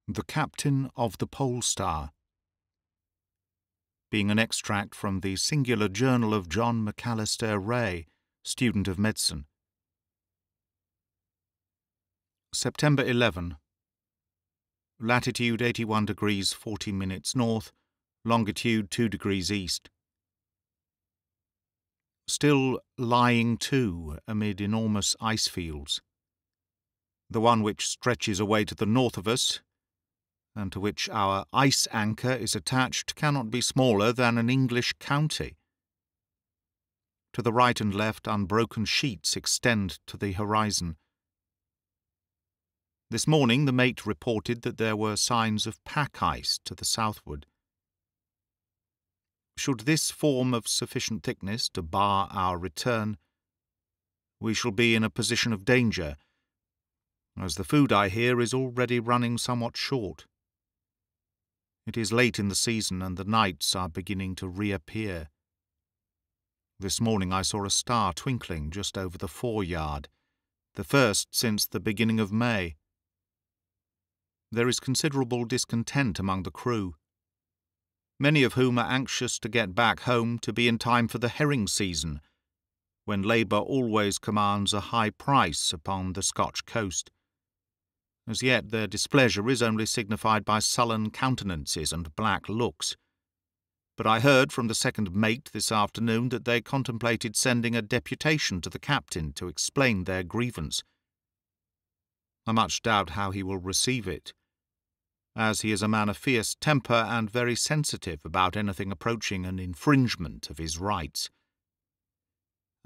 The Captain of the Polestar, being an extract from the singular journal of John McAllister Ray, student of medicine. September 11. Latitude 81 degrees 40 minutes north, longitude 2 degrees east. Still lying to amid enormous ice fields. The one which stretches away to the north of us, and to which our ice anchor is attached, cannot be smaller than an English county. To the right and left, unbroken sheets extend to the horizon. This morning the mate reported that there were signs of pack ice to the southward. Should this form of sufficient thickness to bar our return, we shall be in a position of danger, as the food, I hear, is already running somewhat short. It is late in the season, and the nights are beginning to reappear. This morning I saw a star twinkling just over the foreyard, the first since the beginning of May. There is considerable discontent among the crew, many of whom are anxious to get back home to be in time for the herring season, when labour always commands a high price upon the Scotch coast. As yet their displeasure is only signified by sullen countenances and black looks. But I heard from the second mate this afternoon that they contemplated sending a deputation to the captain to explain their grievance. I much doubt how he will receive it, as he is a man of fierce temper and very sensitive about anything approaching an infringement of his rights.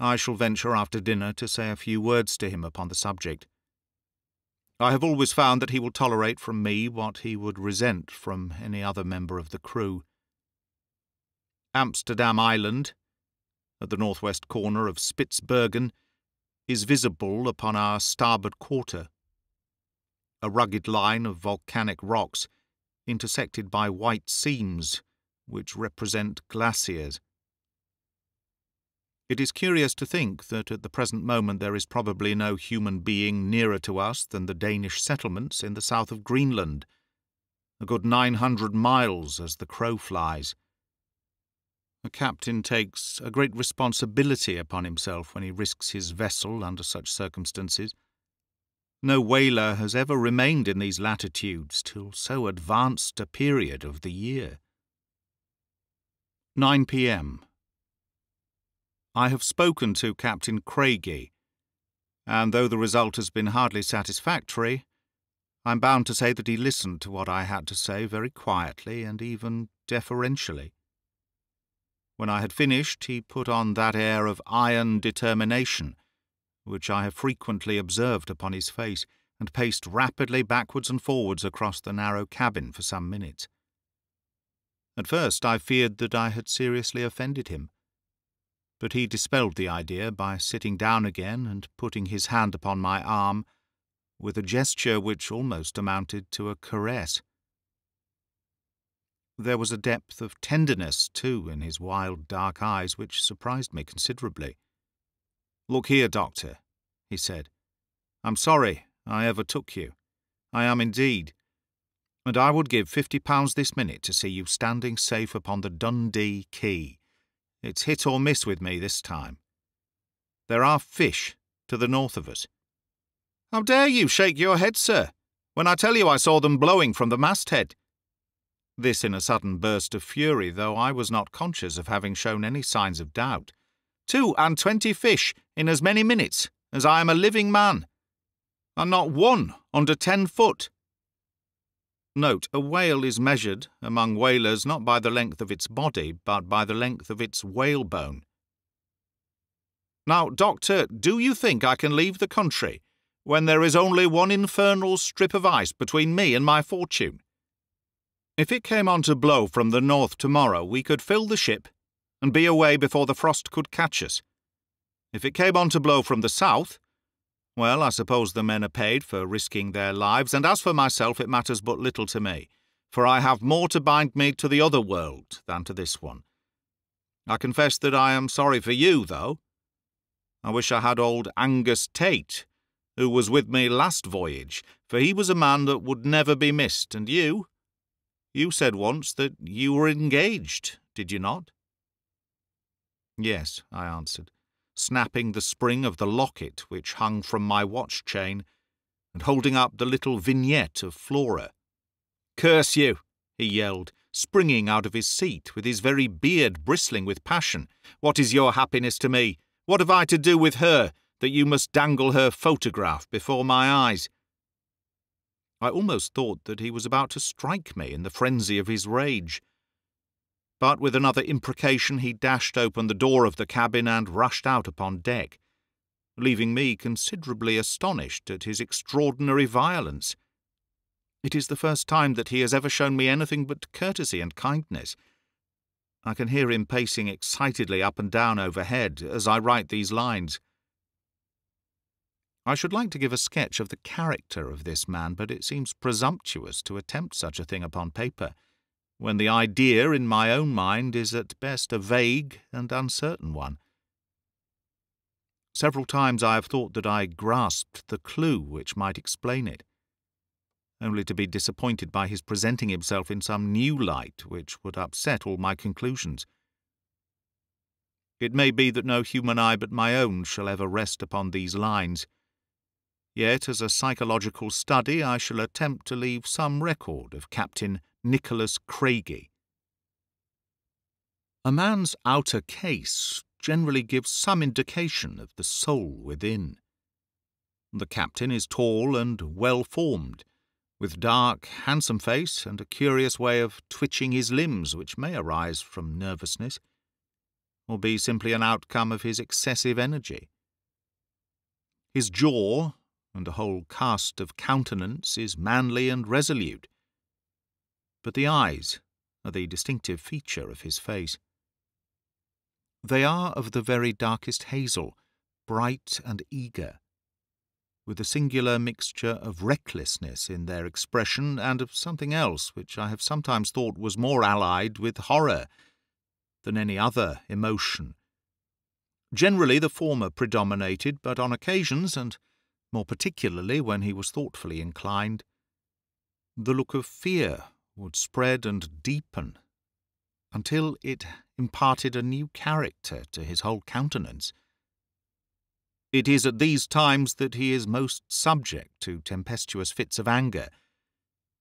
I shall venture after dinner to say a few words to him upon the subject. I have always found that he will tolerate from me what he would resent from any other member of the crew. Amsterdam Island, at the northwest corner of Spitzbergen, is visible upon our starboard quarter. A rugged line of volcanic rocks, intersected by white seams, which represent glaciers. It is curious to think that at the present moment there is probably no human being nearer to us than the Danish settlements in the south of Greenland, a good 900 miles as the crow flies. A captain takes a great responsibility upon himself when he risks his vessel under such circumstances. No whaler has ever remained in these latitudes till so advanced a period of the year. 9 p.m. I have spoken to Captain Craigie, and though the result has been hardly satisfactory, I am bound to say that he listened to what I had to say very quietly and even deferentially. When I had finished, he put on that air of iron determination which I have frequently observed upon his face, and paced rapidly backwards and forwards across the narrow cabin for some minutes. At first I feared that I had seriously offended him, but he dispelled the idea by sitting down again and putting his hand upon my arm, with a gesture which almost amounted to a caress. There was a depth of tenderness, too, in his wild dark eyes which surprised me considerably. "Look here, Doctor," he said. "I'm sorry I ever took you. I am indeed. And I would give £50 this minute to see you standing safe upon the Dundee Quay. It's hit or miss with me this time. There are fish to the north of us." "How dare you shake your head, sir, when I tell you I saw them blowing from the masthead?" This in a sudden burst of fury, though I was not conscious of having shown any signs of doubt. 22 fish in as many minutes as I am a living man, and not one under 10 foot. Note, a whale is measured among whalers not by the length of its body, but by the length of its whalebone. Now, Doctor, do you think I can leave the country when there is only one infernal strip of ice between me and my fortune? If it came on to blow from the north tomorrow, we could fill the ship and be away before the frost could catch us. If it came on to blow from the south, well, I suppose the men are paid for risking their lives, and as for myself, it matters but little to me, for I have more to bind me to the other world than to this one. I confess that I am sorry for you, though. I wish I had old Angus Tate, who was with me last voyage, for he was a man that would never be missed, and you said once that you were engaged, did you not?" "Yes," I answered, snapping the spring of the locket which hung from my watch-chain, and holding up the little vignette of Flora. "Curse you!" he yelled, springing out of his seat, with his very beard bristling with passion. "What is your happiness to me? What have I to do with her, that you must dangle her photograph before my eyes?" I almost thought that he was about to strike me in the frenzy of his rage. But with another imprecation he dashed open the door of the cabin and rushed out upon deck, leaving me considerably astonished at his extraordinary violence. It is the first time that he has ever shown me anything but courtesy and kindness. I can hear him pacing excitedly up and down overhead as I write these lines. I should like to give a sketch of the character of this man, but it seems presumptuous to attempt such a thing upon paper, when the idea in my own mind is at best a vague and uncertain one. Several times I have thought that I grasped the clue which might explain it, only to be disappointed by his presenting himself in some new light which would upset all my conclusions. It may be that no human eye but my own shall ever rest upon these lines. Yet, as a psychological study, I shall attempt to leave some record of Captain Nicholas Craigie. A man's outer case generally gives some indication of the soul within. The captain is tall and well-formed, with dark, handsome face and a curious way of twitching his limbs which may arise from nervousness, or be simply an outcome of his excessive energy. His jaw and the whole cast of countenance is manly and resolute, but the eyes are the distinctive feature of his face. They are of the very darkest hazel, bright and eager, with a singular mixture of recklessness in their expression and of something else which I have sometimes thought was more allied with horror than any other emotion. Generally the former predominated, but on occasions, and more particularly when he was thoughtfully inclined, the look of fear would spread and deepen until it imparted a new character to his whole countenance. It is at these times that he is most subject to tempestuous fits of anger,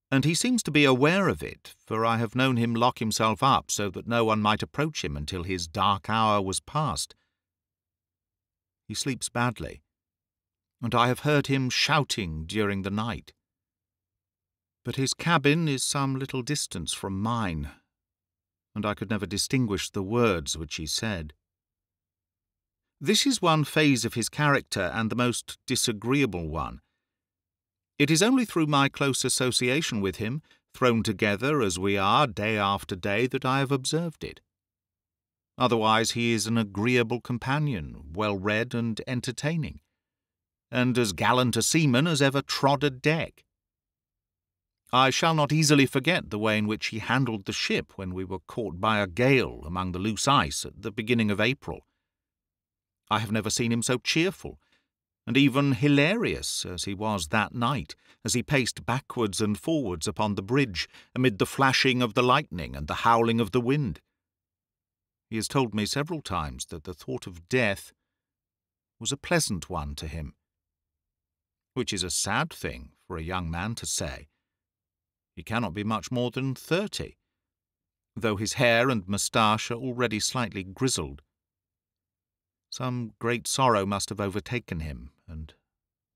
and he seems to be aware of it, for I have known him lock himself up so that no one might approach him until his dark hour was past. He sleeps badly, and I have heard him shouting during the night. But his cabin is some little distance from mine, and I could never distinguish the words which he said. This is one phase of his character, and the most disagreeable one. It is only through my close association with him, thrown together as we are day after day, that I have observed it. Otherwise he is an agreeable companion, well-read and entertaining, and as gallant a seaman as ever trod a deck. I shall not easily forget the way in which he handled the ship when we were caught by a gale among the loose ice at the beginning of April. I have never seen him so cheerful, and even hilarious as he was that night, as he paced backwards and forwards upon the bridge, amid the flashing of the lightning and the howling of the wind. He has told me several times that the thought of death was a pleasant one to him, which is a sad thing for a young man to say. He cannot be much more than 30, though his hair and moustache are already slightly grizzled. Some great sorrow must have overtaken him and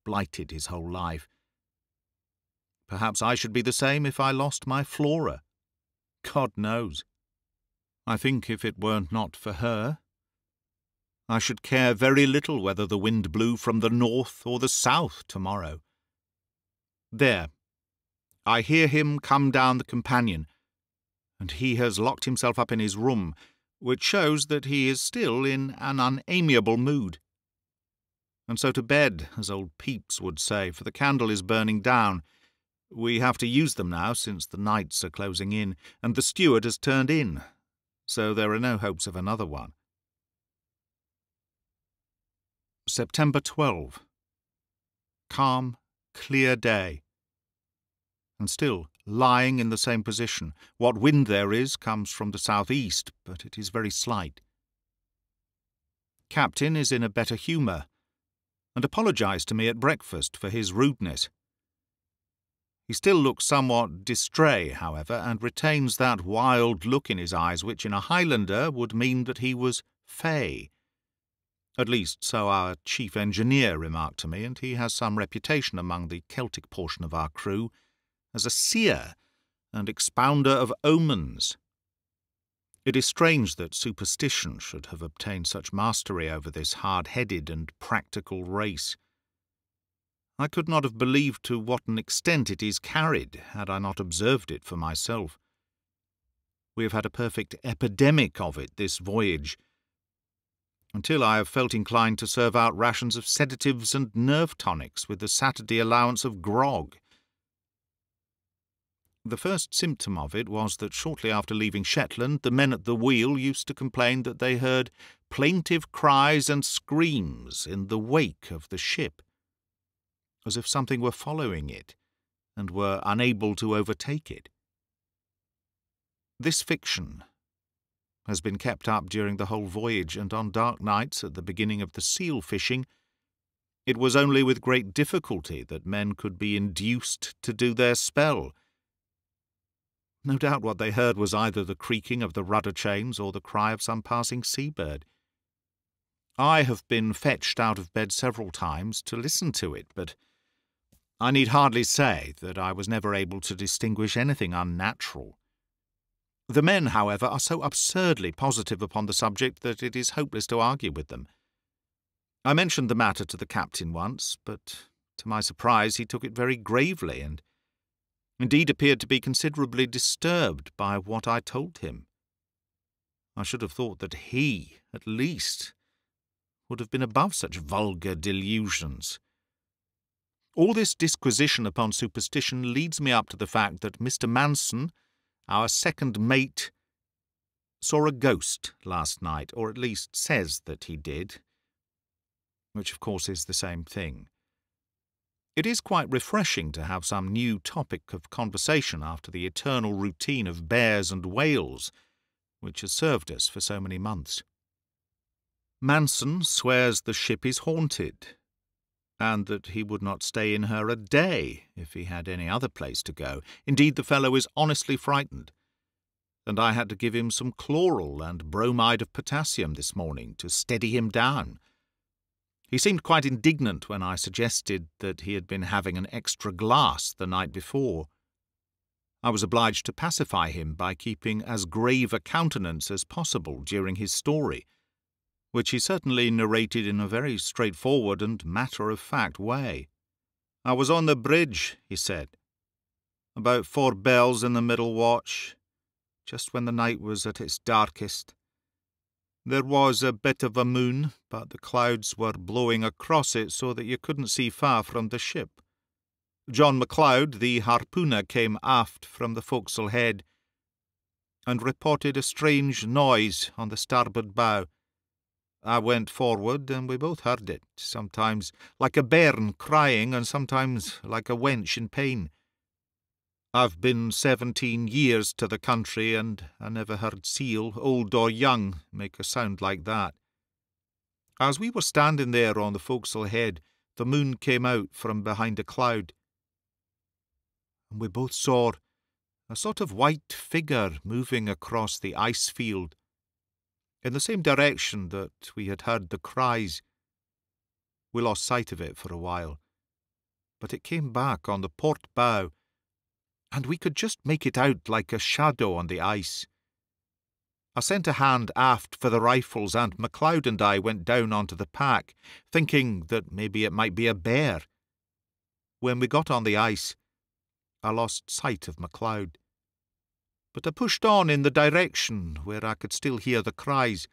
blighted his whole life. Perhaps I should be the same if I lost my Flora. God knows. I think if it were not for her, I should care very little whether the wind blew from the north or the south tomorrow. There, I hear him come down the companion, and he has locked himself up in his room, which shows that he is still in an unamiable mood. And so to bed, as old Pepys would say, for the candle is burning down. We have to use them now, since the nights are closing in, and the steward has turned in, so there are no hopes of another one. September 12. calm, clear day. And still lying in the same position. What wind there is comes from the southeast, but it is very slight. Captain is in a better humour, and apologised to me at breakfast for his rudeness. He still looks somewhat distrait, however, and retains that wild look in his eyes which in a Highlander would mean that he was fey. At least so our chief engineer remarked to me, and he has some reputation among the Celtic portion of our crew as a seer and expounder of omens. It is strange that superstition should have obtained such mastery over this hard-headed and practical race. I could not have believed to what an extent it is carried had I not observed it for myself. We have had a perfect epidemic of it this voyage, until I have felt inclined to serve out rations of sedatives and nerve tonics with the Saturday allowance of grog. The first symptom of it was that shortly after leaving Shetland the men at the wheel used to complain that they heard plaintive cries and screams in the wake of the ship, as if something were following it, and were unable to overtake it. This fiction has been kept up during the whole voyage, and on dark nights at the beginning of the seal fishing, it was only with great difficulty that men could be induced to do their spell. No doubt what they heard was either the creaking of the rudder chains or the cry of some passing seabird. I have been fetched out of bed several times to listen to it, but I need hardly say that I was never able to distinguish anything unnatural. The men, however, are so absurdly positive upon the subject that it is hopeless to argue with them. I mentioned the matter to the captain once, but to my surprise he took it very gravely, and indeed appeared to be considerably disturbed by what I told him. I should have thought that he, at least, would have been above such vulgar delusions. All this disquisition upon superstition leads me up to the fact that Mr. Manson, our second mate, saw a ghost last night, or at least says that he did, which of course is the same thing. It is quite refreshing to have some new topic of conversation after the eternal routine of bears and whales, which has served us for so many months. Manson swears the ship is haunted, and that he would not stay in her a day if he had any other place to go. Indeed, the fellow is honestly frightened, and I had to give him some chloral and bromide of potassium this morning to steady him down. He seemed quite indignant when I suggested that he had been having an extra glass the night before. I was obliged to pacify him by keeping as grave a countenance as possible during his story, which he certainly narrated in a very straightforward and matter-of-fact way. "I was on the bridge," he said, "about 4 bells in the middle watch, just when the night was at its darkest. There was a bit of a moon, but the clouds were blowing across it so that you couldn't see far from the ship. John MacLeod, the harpooner, came aft from the forecastle head and reported a strange noise on the starboard bow. I went forward, and we both heard it, sometimes like a bairn crying and sometimes like a wench in pain. I've been 17 years to the country, and I never heard seal, old or young, make a sound like that. As we were standing there on the forecastle head, the moon came out from behind a cloud, and we both saw a sort of white figure moving across the ice field, in the same direction that we had heard the cries. We lost sight of it for a while, but it came back on the port bow, and we could just make it out like a shadow on the ice. I sent a hand aft for the rifles, and MacLeod and I went down onto the pack, thinking that maybe it might be a bear. When we got on the ice, I lost sight of MacLeod, but I pushed on in the direction where I could still hear the cries.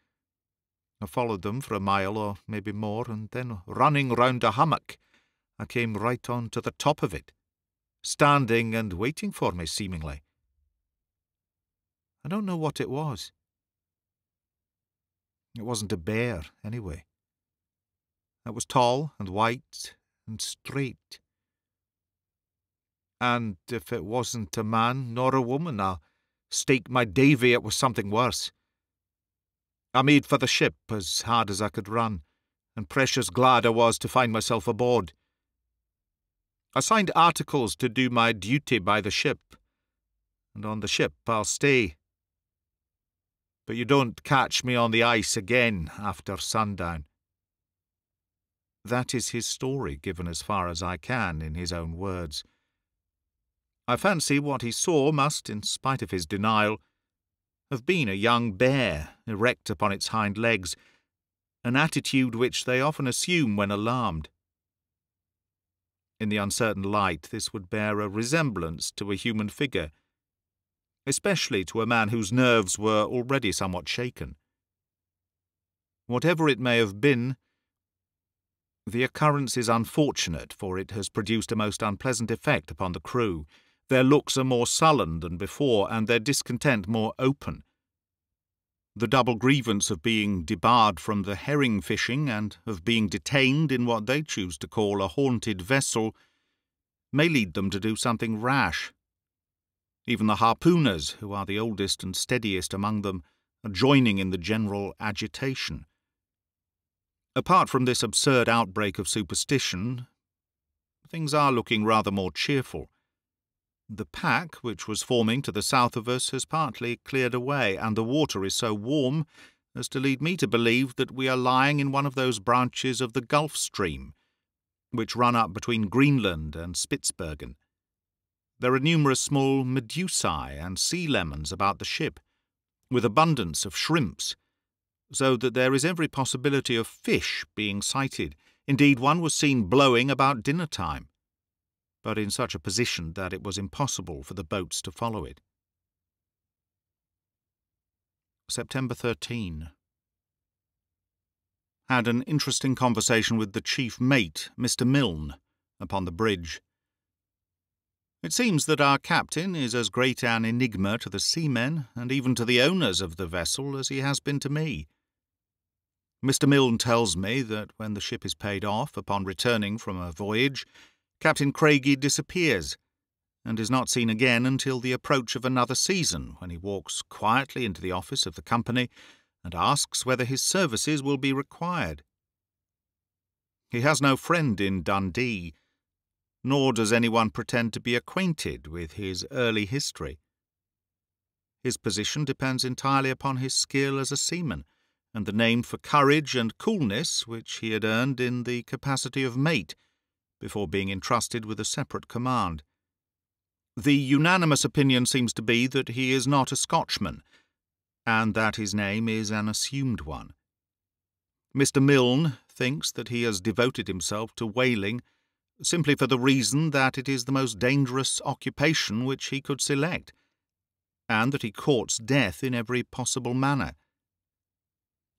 I followed them for a mile or maybe more, and then, running round a hummock, I came right on to the top of it, standing and waiting for me, seemingly. I don't know what it was. It wasn't a bear, anyway. It was tall and white and straight. And if it wasn't a man nor a woman, I'll stake my davy it was something worse. I made for the ship as hard as I could run, and precious glad I was to find myself aboard. I signed articles to do my duty by the ship, and on the ship I'll stay. But you don't catch me on the ice again after sundown. That is his story, given as far as I can in his own words. I fancy what he saw must, in spite of his denial, have been a young bear erect upon its hind legs, an attitude which they often assume when alarmed. In the uncertain light, this would bear a resemblance to a human figure, especially to a man whose nerves were already somewhat shaken. Whatever it may have been, the occurrence is unfortunate, for it has produced a most unpleasant effect upon the crew. Their looks are more sullen than before, and their discontent more open. The double grievance of being debarred from the herring fishing and of being detained in what they choose to call a haunted vessel may lead them to do something rash. Even the harpooners, who are the oldest and steadiest among them, are joining in the general agitation. Apart from this absurd outbreak of superstition, things are looking rather more cheerful. The pack, which was forming to the south of us, has partly cleared away, and the water is so warm as to lead me to believe that we are lying in one of those branches of the Gulf Stream, which run up between Greenland and Spitzbergen. There are numerous small medusae and sea lemons about the ship, with abundance of shrimps, so that there is every possibility of fish being sighted. Indeed, one was seen blowing about dinner time, but in such a position that it was impossible for the boats to follow it. September 13. Had an interesting conversation with the chief mate, Mr. Milne, upon the bridge. It seems that our captain is as great an enigma to the seamen, and even to the owners of the vessel, as he has been to me. Mr. Milne tells me that when the ship is paid off, upon returning from a voyage, Captain Craigie disappears, and is not seen again until the approach of another season, when he walks quietly into the office of the company and asks whether his services will be required. He has no friend in Dundee, nor does anyone pretend to be acquainted with his early history. His position depends entirely upon his skill as a seaman, and the name for courage and coolness which he had earned in the capacity of mate, before being entrusted with a separate command. The unanimous opinion seems to be that he is not a Scotchman, and that his name is an assumed one. Mr. Milne thinks that he has devoted himself to whaling simply for the reason that it is the most dangerous occupation which he could select, and that he courts death in every possible manner.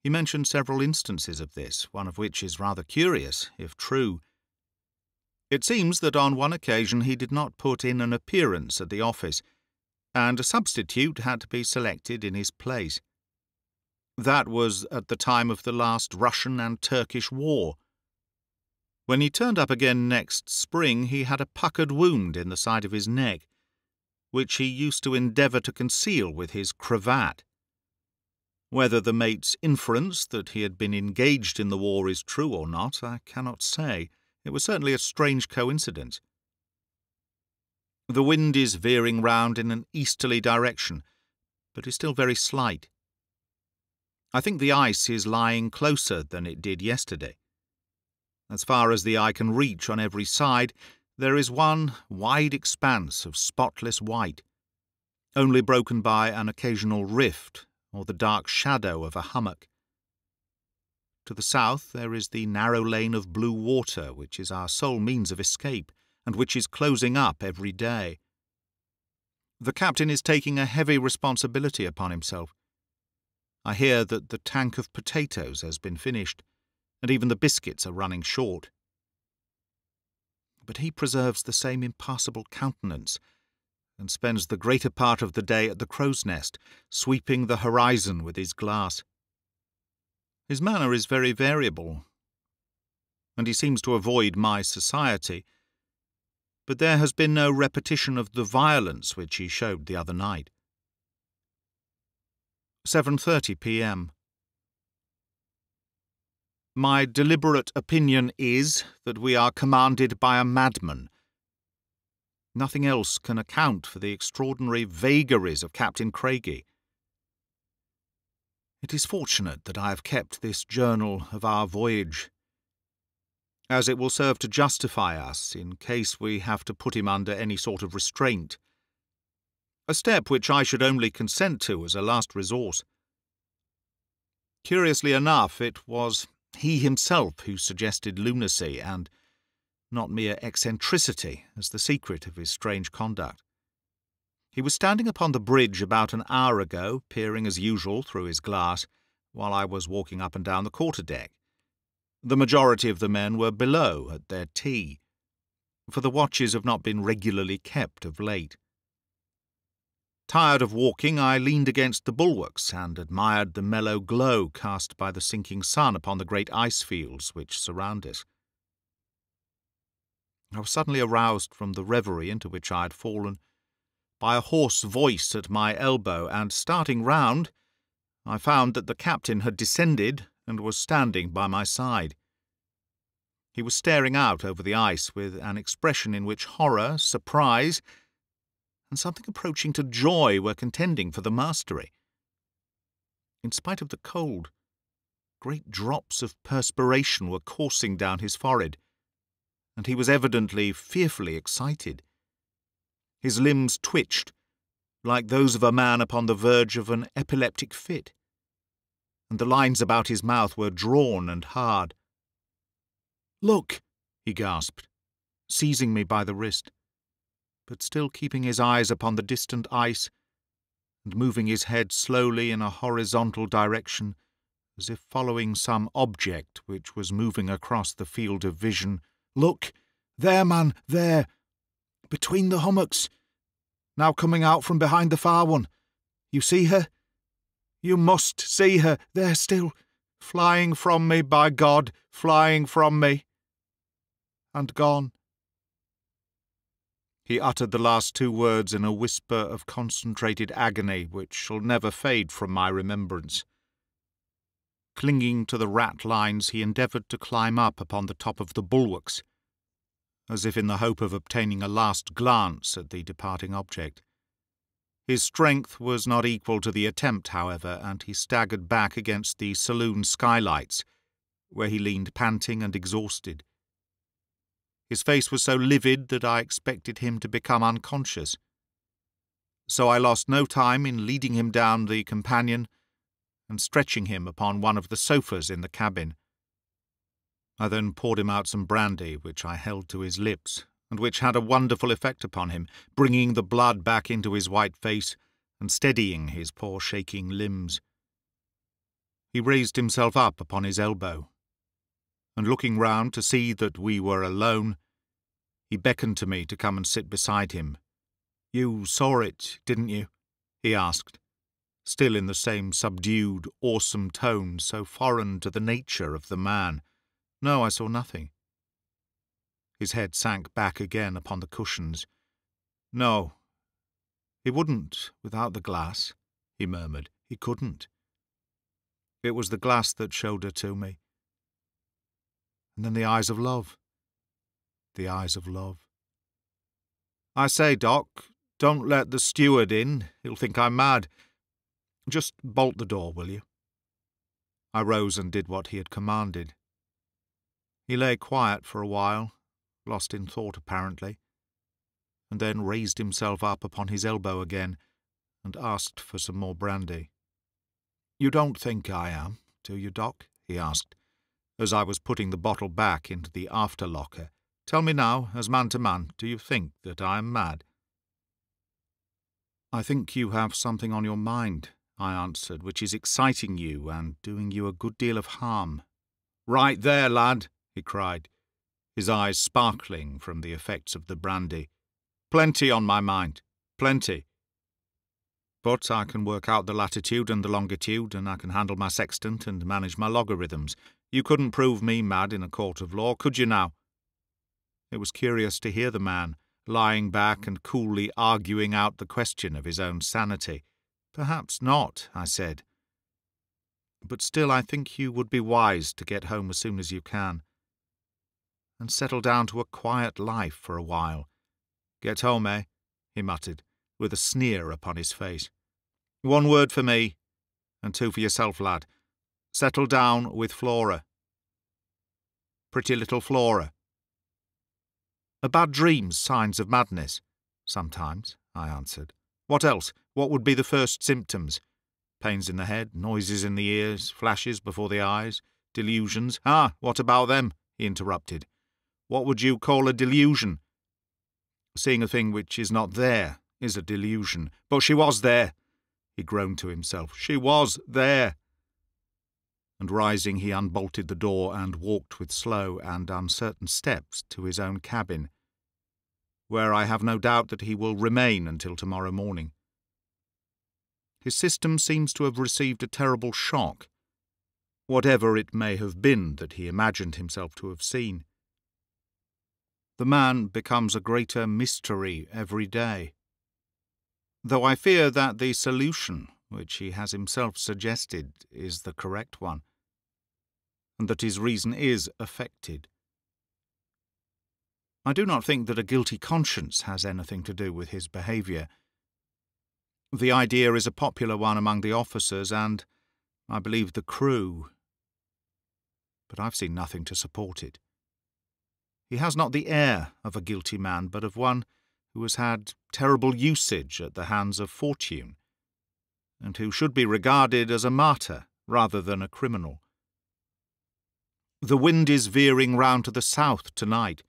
He mentioned several instances of this, one of which is rather curious, if true. It seems that on one occasion he did not put in an appearance at the office, and a substitute had to be selected in his place. That was at the time of the last Russian and Turkish war. When he turned up again next spring, he had a puckered wound in the side of his neck, which he used to endeavour to conceal with his cravat. Whether the mate's inference that he had been engaged in the war is true or not, I cannot say. It was certainly a strange coincidence. The wind is veering round in an easterly direction, but is still very slight. I think the ice is lying closer than it did yesterday. As far as the eye can reach on every side, there is one wide expanse of spotless white, only broken by an occasional rift or the dark shadow of a hummock. To the south there is the narrow lane of blue water, which is our sole means of escape, and which is closing up every day. The captain is taking a heavy responsibility upon himself. I hear that the tank of potatoes has been finished, and even the biscuits are running short. But he preserves the same impassible countenance, and spends the greater part of the day at the crow's nest, sweeping the horizon with his glass. His manner is very variable, and he seems to avoid my society, but there has been no repetition of the violence which he showed the other night. 7:30 p.m. My deliberate opinion is that we are commanded by a madman. Nothing else can account for the extraordinary vagaries of Captain Craigie. It is fortunate that I have kept this journal of our voyage, as it will serve to justify us in case we have to put him under any sort of restraint, a step which I should only consent to as a last resource. Curiously enough, it was he himself who suggested lunacy and not mere eccentricity as the secret of his strange conduct. He was standing upon the bridge about an hour ago, peering as usual through his glass, while I was walking up and down the quarter-deck. The majority of the men were below at their tea, for the watches have not been regularly kept of late. Tired of walking, I leaned against the bulwarks and admired the mellow glow cast by the sinking sun upon the great ice fields which surround us. I was suddenly aroused from the reverie into which I had fallen by a hoarse voice at my elbow, and starting round, I found that the captain had descended and was standing by my side. He was staring out over the ice with an expression in which horror, surprise, and something approaching to joy were contending for the mastery. In spite of the cold, great drops of perspiration were coursing down his forehead, and he was evidently fearfully excited. His limbs twitched, like those of a man upon the verge of an epileptic fit, and the lines about his mouth were drawn and hard. "Look!" he gasped, seizing me by the wrist, but still keeping his eyes upon the distant ice and moving his head slowly in a horizontal direction, as if following some object which was moving across the field of vision. "Look! There, man, there! Between the hummocks! Now coming out from behind the far one. You see her? You must see her, there still, flying from me, by God, flying from me. And gone." He uttered the last two words in a whisper of concentrated agony which shall never fade from my remembrance. Clinging to the ratlines, he endeavoured to climb up upon the top of the bulwarks, as if in the hope of obtaining a last glance at the departing object. His strength was not equal to the attempt, however, and he staggered back against the saloon skylights, where he leaned panting and exhausted. His face was so livid that I expected him to become unconscious. So I lost no time in leading him down the companion and stretching him upon one of the sofas in the cabin. I then poured him out some brandy, which I held to his lips, and which had a wonderful effect upon him, bringing the blood back into his white face and steadying his poor shaking limbs. He raised himself up upon his elbow, and looking round to see that we were alone, he beckoned to me to come and sit beside him. "You saw it, didn't you?" he asked, still in the same subdued, awesome tone so foreign to the nature of the man. "No, I saw nothing." His head sank back again upon the cushions. "No, he wouldn't without the glass," he murmured. "He couldn't. It was the glass that showed her to me. And then the eyes of love. The eyes of love. I say, Doc, don't let the steward in. He'll think I'm mad. Just bolt the door, will you?" I rose and did what he had commanded. He lay quiet for a while, lost in thought apparently, and then raised himself up upon his elbow again and asked for some more brandy. "You don't think I am, do you, Doc?" he asked, as I was putting the bottle back into the after locker. "Tell me now, as man to man, do you think that I am mad?" "I think you have something on your mind," I answered, "which is exciting you and doing you a good deal of harm." "Right there, lad," he cried, his eyes sparkling from the effects of the brandy. "Plenty on my mind, plenty. But I can work out the latitude and the longitude, and I can handle my sextant and manage my logarithms. You couldn't prove me mad in a court of law, could you now?" It was curious to hear the man, lying back and coolly arguing out the question of his own sanity. "Perhaps not," I said. "But still I think you would be wise to get home as soon as you can, and settle down to a quiet life for a while." "Get home, eh?" he muttered, with a sneer upon his face. "One word for me, and two for yourself, lad. Settle down with Flora. Pretty little Flora." "A bad dream's signs of madness." "Sometimes," I answered. "What else? What would be the first symptoms? Pains in the head, noises in the ears, flashes before the eyes, delusions." "Ah, what about them?" he interrupted. "What would you call a delusion?" "Seeing a thing which is not there is a delusion." "But she was there," he groaned to himself. "She was there." And rising, he unbolted the door and walked with slow and uncertain steps to his own cabin, where I have no doubt that he will remain until tomorrow morning. His system seems to have received a terrible shock, whatever it may have been that he imagined himself to have seen. The man becomes a greater mystery every day, though I fear that the solution which he has himself suggested is the correct one, and that his reason is affected. I do not think that a guilty conscience has anything to do with his behaviour. The idea is a popular one among the officers and, I believe, the crew, but I've seen nothing to support it. He has not the air of a guilty man, but of one who has had terrible usage at the hands of fortune, and who should be regarded as a martyr rather than a criminal. The wind is veering round to the south tonight.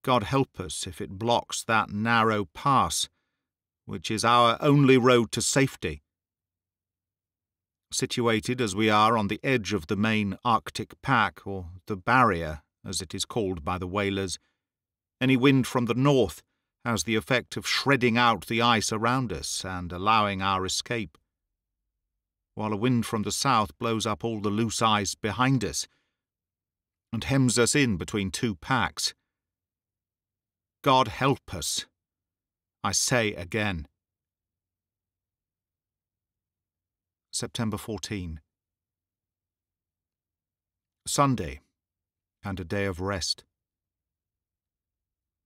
God help us if it blocks that narrow pass, which is our only road to safety. Situated as we are on the edge of the main Arctic pack, or the barrier, as it is called by the whalers, any wind from the north has the effect of shredding out the ice around us and allowing our escape, while a wind from the south blows up all the loose ice behind us and hems us in between two packs. God help us, I say again. September 14. Sunday, and a day of rest.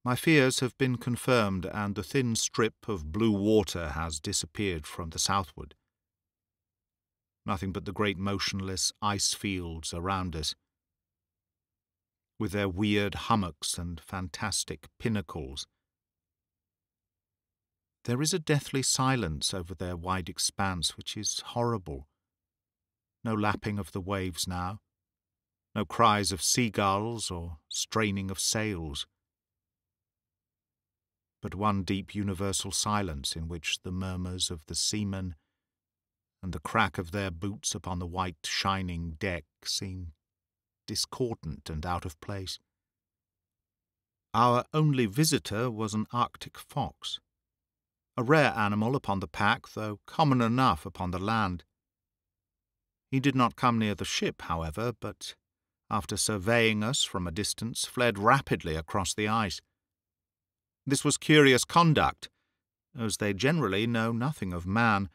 My fears have been confirmed, and the thin strip of blue water has disappeared from the southward. Nothing but the great motionless ice fields around us, with their weird hummocks and fantastic pinnacles. There is a deathly silence over their wide expanse which is horrible. No lapping of the waves now, no cries of seagulls or straining of sails, but one deep universal silence in which the murmurs of the seamen and the crack of their boots upon the white shining deck seem discordant and out of place. Our only visitor was an Arctic fox, a rare animal upon the pack, though common enough upon the land. He did not come near the ship, however, but, after surveying us from a distance, fled rapidly across the ice. This was curious conduct, as they generally know nothing of man,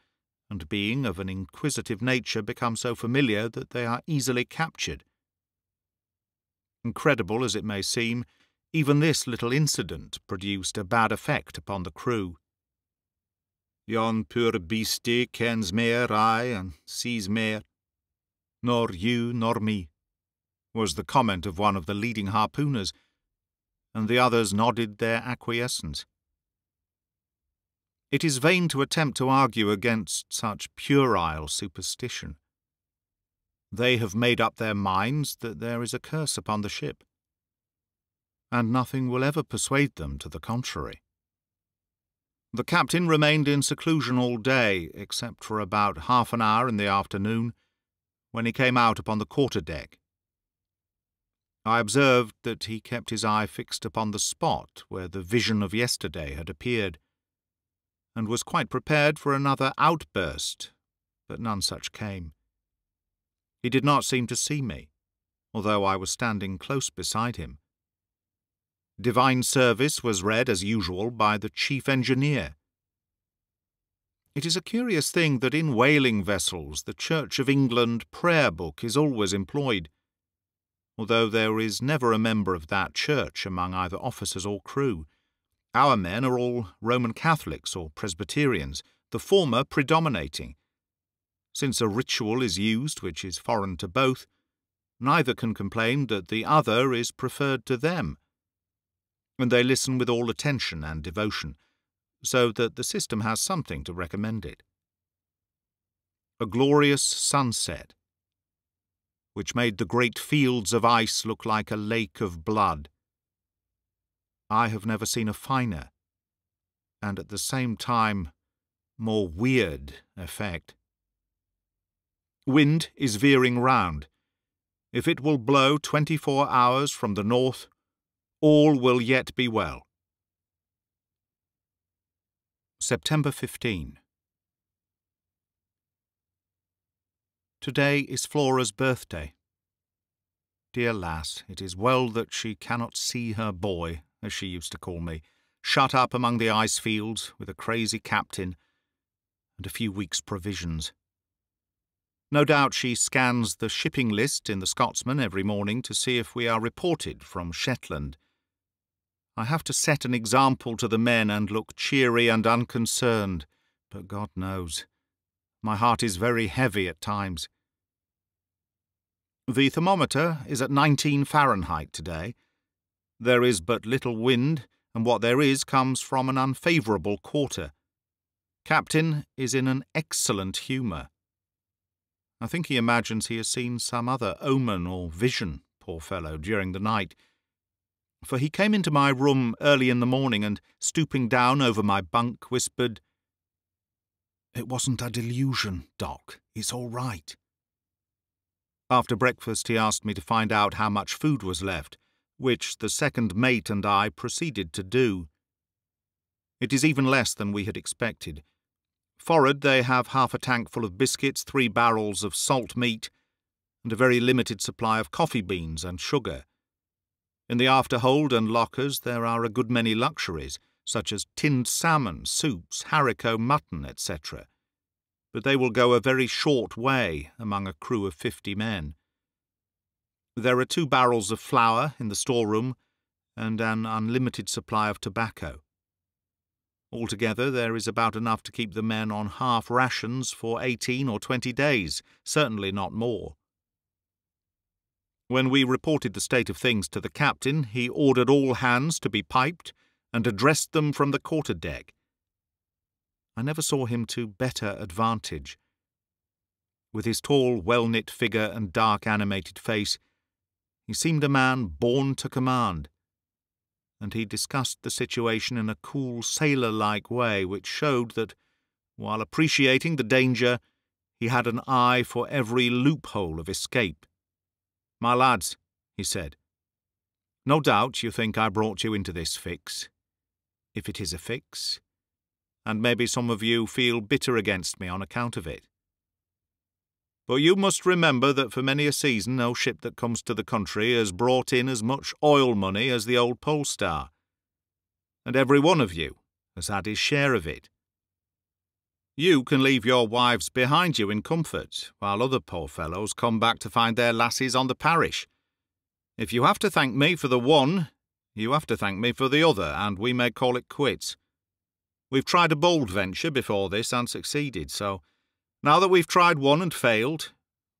and being of an inquisitive nature become so familiar that they are easily captured. Incredible as it may seem, even this little incident produced a bad effect upon the crew. "Yon poor beastie kens mair I and sees mair, nor you nor me," was the comment of one of the leading harpooners, and the others nodded their acquiescence. It is vain to attempt to argue against such puerile superstition. They have made up their minds that there is a curse upon the ship, and nothing will ever persuade them to the contrary. The captain remained in seclusion all day, except for about half an hour in the afternoon, when he came out upon the quarter-deck. I observed that he kept his eye fixed upon the spot where the vision of yesterday had appeared, and was quite prepared for another outburst, but none such came. He did not seem to see me, although I was standing close beside him. Divine service was read as usual by the chief engineer. It is a curious thing that in whaling vessels the Church of England prayer book is always employed, although there is never a member of that church among either officers or crew. Our men are all Roman Catholics or Presbyterians, the former predominating. Since a ritual is used which is foreign to both, neither can complain that the other is preferred to them, and they listen with all attention and devotion, so that the system has something to recommend it. A glorious sunset, which made the great fields of ice look like a lake of blood. I have never seen a finer, and at the same time more weird effect. Wind is veering round. If it will blow 24 hours from the north, all will yet be well. September 15. Today is Flora's birthday. Dear lass, it is well that she cannot see her boy, as she used to call me, shut up among the ice fields with a crazy captain and a few weeks' provisions. No doubt she scans the shipping list in the Scotsman every morning to see if we are reported from Shetland. I have to set an example to the men and look cheery and unconcerned, but God knows, my heart is very heavy at times. The thermometer is at 19 Fahrenheit today. There is but little wind, and what there is comes from an unfavourable quarter. Captain is in an excellent humour. I think he imagines he has seen some other omen or vision, poor fellow, during the night, for he came into my room early in the morning and, stooping down over my bunk, whispered, "It wasn't a delusion, Doc. It's all right." After breakfast he asked me to find out how much food was left, which the second mate and I proceeded to do. It is even less than we had expected. Forward they have half a tank full of biscuits, 3 barrels of salt meat, and a very limited supply of coffee beans and sugar. In the afterhold and lockers there are a good many luxuries, such as tinned salmon, soups, haricot mutton, etc., but they will go a very short way among a crew of 50 men. There are 2 barrels of flour in the storeroom and an unlimited supply of tobacco. Altogether there is about enough to keep the men on half rations for 18 or 20 days, certainly not more. When we reported the state of things to the captain, he ordered all hands to be piped and addressed them from the quarter-deck. I never saw him to better advantage. With his tall, well-knit figure and dark, animated face, he seemed a man born to command, and he discussed the situation in a cool, sailor-like way which showed that, while appreciating the danger, he had an eye for every loophole of escape. "My lads," he said, "no doubt you think I brought you into this fix, if it is a fix, and maybe some of you feel bitter against me on account of it. But you must remember that for many a season no ship that comes to the country has brought in as much oil money as the old Polestar, and every one of you has had his share of it. You can leave your wives behind you in comfort, while other poor fellows come back to find their lasses on the parish. If you have to thank me for the one, you have to thank me for the other, and we may call it quits. We've tried a bold venture before this and succeeded, so now that we've tried one and failed,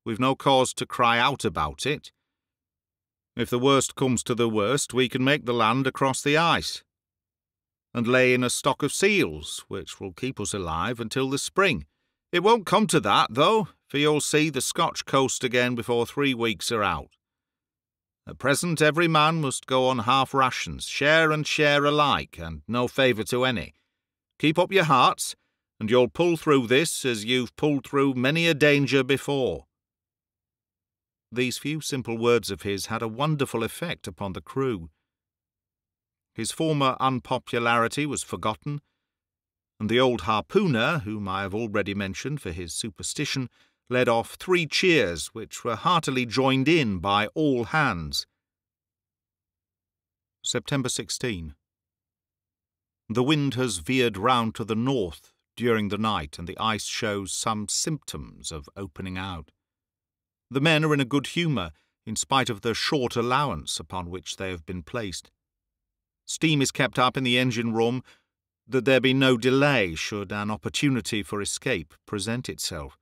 we've no cause to cry out about it. If the worst comes to the worst, we can make the land across the ice, and lay in a stock of seals, which will keep us alive until the spring. It won't come to that, though, for you'll see the Scotch coast again before 3 weeks are out. At present every man must go on half rations, share and share alike, and no favour to any. Keep up your hearts, and you'll pull through this as you've pulled through many a danger before." These few simple words of his had a wonderful effect upon the crew. His former unpopularity was forgotten, and the old harpooner, whom I have already mentioned for his superstition, led off 3 cheers, which were heartily joined in by all hands. September 16. The wind has veered round to the north during the night, and the ice shows some symptoms of opening out. The men are in a good humour, in spite of the short allowance upon which they have been placed. Steam is kept up in the engine room, that there be no delay should an opportunity for escape present itself.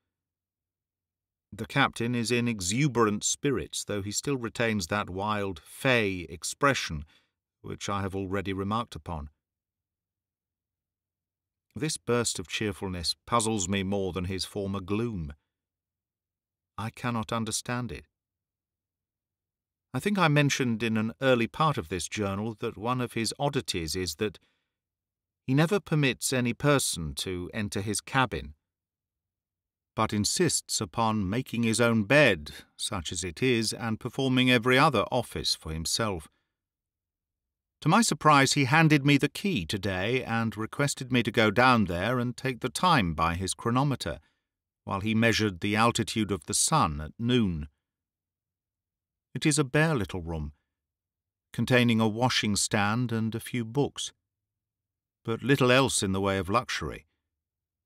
The captain is in exuberant spirits, though he still retains that wild, fey expression which I have already remarked upon. This burst of cheerfulness puzzles me more than his former gloom. I cannot understand it. I think I mentioned in an early part of this journal that one of his oddities is that he never permits any person to enter his cabin, but insists upon making his own bed, such as it is, and performing every other office for himself. To my surprise, he handed me the key today and requested me to go down there and take the time by his chronometer, while he measured the altitude of the sun at noon. It is a bare little room, containing a washing stand and a few books, but little else in the way of luxury,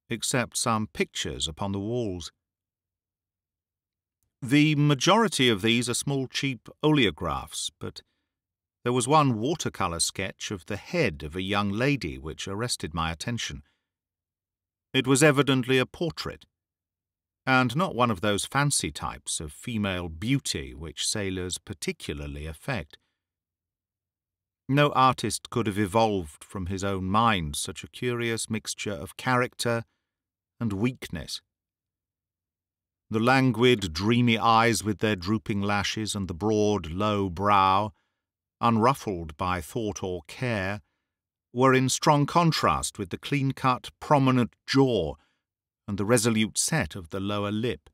except some pictures upon the walls. The majority of these are small cheap oleographs, but there was one watercolour sketch of the head of a young lady which arrested my attention. It was evidently a portrait, and not one of those fancy types of female beauty which sailors particularly affect. No artist could have evolved from his own mind such a curious mixture of character and weakness. The languid, dreamy eyes with their drooping lashes and the broad, low brow, unruffled by thought or care, were in strong contrast with the clean-cut, prominent jaw and the resolute set of the lower lip.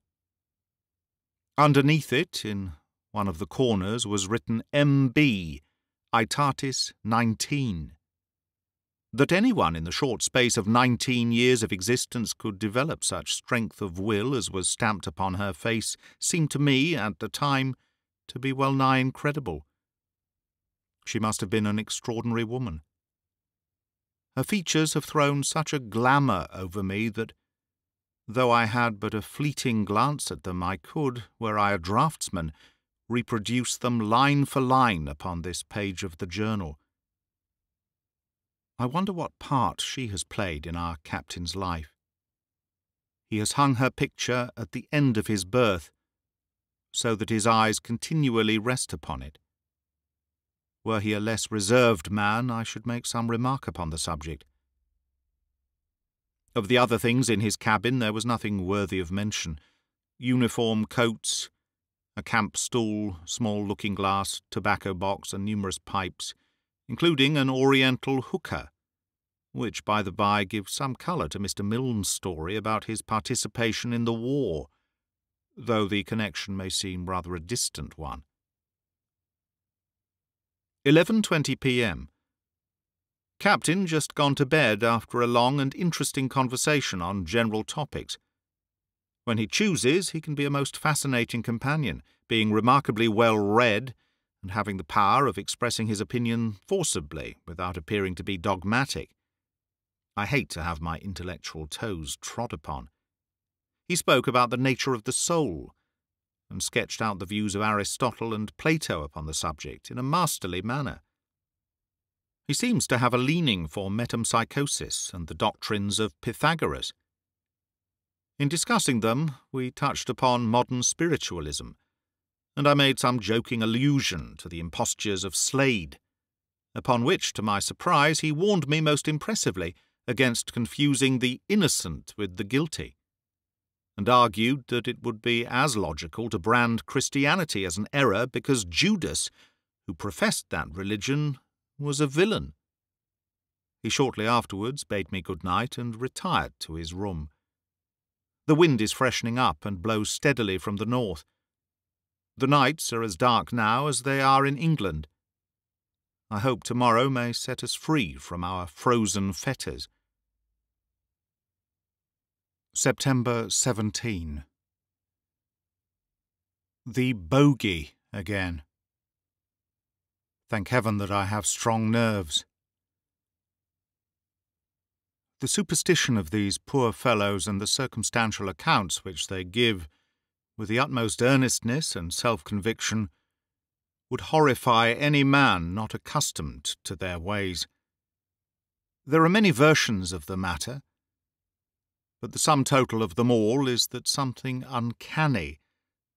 Underneath it, in one of the corners, was written M.B., Aetatis 19. That anyone in the short space of 19 years of existence could develop such strength of will as was stamped upon her face seemed to me, at the time, to be well nigh incredible. She must have been an extraordinary woman. Her features have thrown such a glamour over me that, though I had but a fleeting glance at them, I could, were I a draftsman, reproduce them line for line upon this page of the journal. I wonder what part she has played in our captain's life. He has hung her picture at the end of his berth, so that his eyes continually rest upon it. Were he a less reserved man, I should make some remark upon the subject. Of the other things in his cabin there was nothing worthy of mention. Uniform coats, a camp stool, small looking-glass, tobacco box, and numerous pipes, including an oriental hookah, which, by the by, gives some colour to Mr. Milne's story about his participation in the war, though the connection may seem rather a distant one. 11:20 p.m. Captain just gone to bed after a long and interesting conversation on general topics. When he chooses, he can be a most fascinating companion, being remarkably well read and having the power of expressing his opinion forcibly without appearing to be dogmatic. I hate to have my intellectual toes trod upon. He spoke about the nature of the soul, and sketched out the views of Aristotle and Plato upon the subject in a masterly manner. He seems to have a leaning for metempsychosis and the doctrines of Pythagoras. In discussing them, we touched upon modern spiritualism, and I made some joking allusion to the impostures of Slade, upon which, to my surprise, he warned me most impressively against confusing the innocent with the guilty, and argued that it would be as logical to brand Christianity as an error because Judas, who professed that religion, was a villain. He shortly afterwards bade me good night and retired to his room. The wind is freshening up and blows steadily from the north. The nights are as dark now as they are in England. I hope tomorrow may set us free from our frozen fetters. September 17. The bogey again. Thank heaven that I have strong nerves. The superstition of these poor fellows and the circumstantial accounts which they give, with the utmost earnestness and self-conviction, would horrify any man not accustomed to their ways. There are many versions of the matter, but the sum total of them all is that something uncanny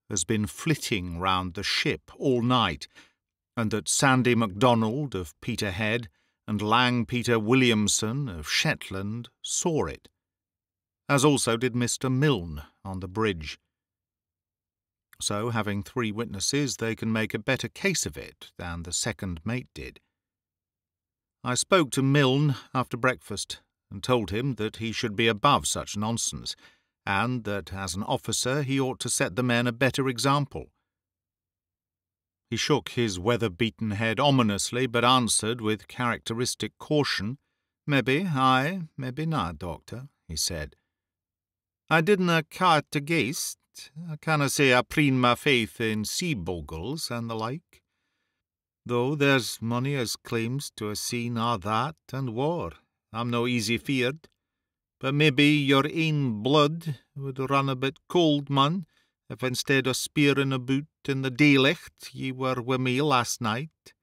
has been flitting round the ship all night, and that Sandy MacDonald of Peterhead and Lang Peter Williamson of Shetland saw it, as also did Mr. Milne on the bridge. So, having 3 witnesses, they can make a better case of it than the second mate did. I spoke to Milne after breakfast, and told him that he should be above such nonsense, and that, as an officer, he ought to set the men a better example. He shook his weather-beaten head ominously, but answered with characteristic caution, "Maybe aye, maybe not, Doctor," he said. "I didna ca' to gaist. I canna say I preen my faith in sea-bogles and the like, though there's mony as claims to ha' seen a' that and war. I'm no easy feared. But maybe your ain blood would run a bit cold, man, if instead o' speerin' aboot in the daylicht ye were wi' me last night,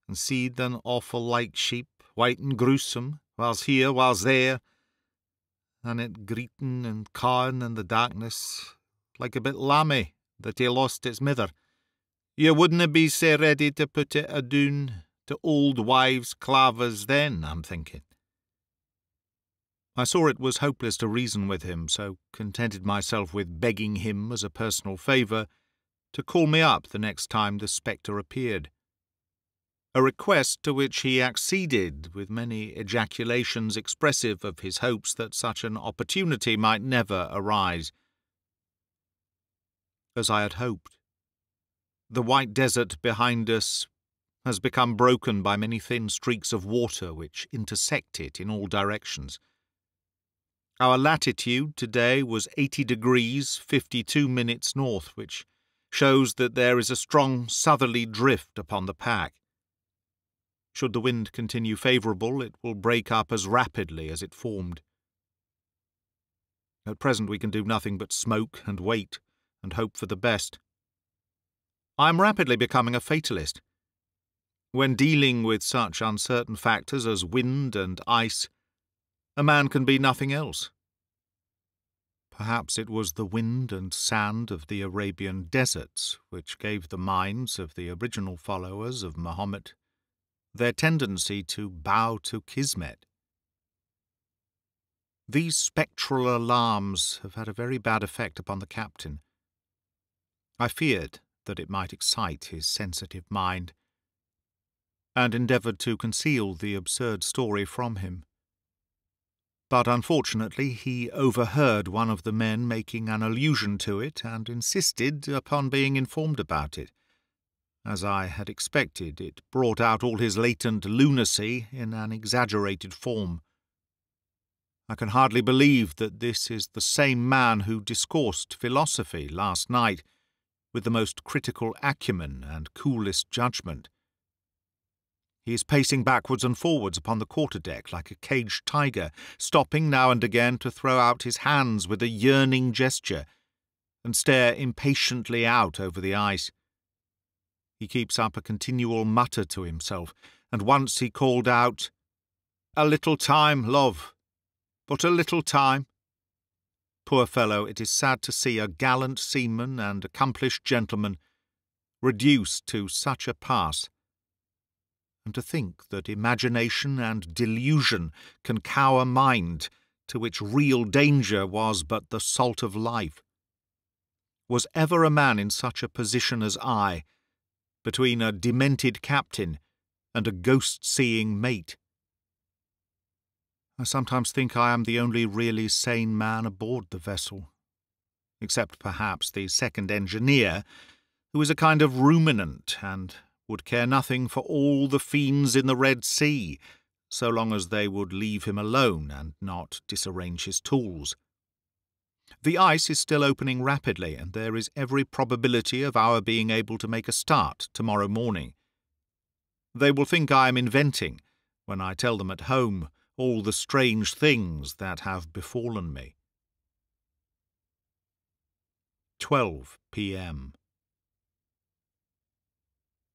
and seed an awful like sheep, white and gruesome, whiles here, whiles there, and it greetin' and cawin' in the darkness, like a bit lammy that ye lost its mither. Ye wouldna be sae ready to put it adoon to old wives' clavers then, I'm thinking." I saw it was hopeless to reason with him, so contented myself with begging him as a personal favour to call me up the next time the spectre appeared, a request to which he acceded with many ejaculations expressive of his hopes that such an opportunity might never arise. As I had hoped, the white desert behind us has become broken by many thin streaks of water which intersect it in all directions. Our latitude today was 80 degrees 52 minutes north, which shows that there is a strong southerly drift upon the pack. Should the wind continue favourable, it will break up as rapidly as it formed. At present we can do nothing but smoke and wait and hope for the best. I am rapidly becoming a fatalist. When dealing with such uncertain factors as wind and ice, a man can be nothing else. Perhaps it was the wind and sand of the Arabian deserts which gave the minds of the original followers of Mahomet their tendency to bow to Kismet. These spectral alarms have had a very bad effect upon the captain. I feared that it might excite his sensitive mind, and endeavoured to conceal the absurd story from him. But unfortunately he overheard one of the men making an allusion to it, and insisted upon being informed about it. As I had expected, it brought out all his latent lunacy in an exaggerated form. I can hardly believe that this is the same man who discoursed philosophy last night with the most critical acumen and coolest judgment. He is pacing backwards and forwards upon the quarter-deck like a caged tiger, stopping now and again to throw out his hands with a yearning gesture and stare impatiently out over the ice. He keeps up a continual mutter to himself, and once he called out, "A little time, love, but a little time." Poor fellow, it is sad to see a gallant seaman and accomplished gentleman reduced to such a pass, and to think that imagination and delusion can cow a mind to which real danger was but the salt of life. Was ever a man in such a position as I, between a demented captain and a ghost-seeing mate? I sometimes think I am the only really sane man aboard the vessel, except perhaps the second engineer, who is a kind of ruminant and would care nothing for all the fiends in the Red Sea, so long as they would leave him alone and not disarrange his tools. The ice is still opening rapidly, and there is every probability of our being able to make a start tomorrow morning. They will think I am inventing, when I tell them at home all the strange things that have befallen me. 12 p.m.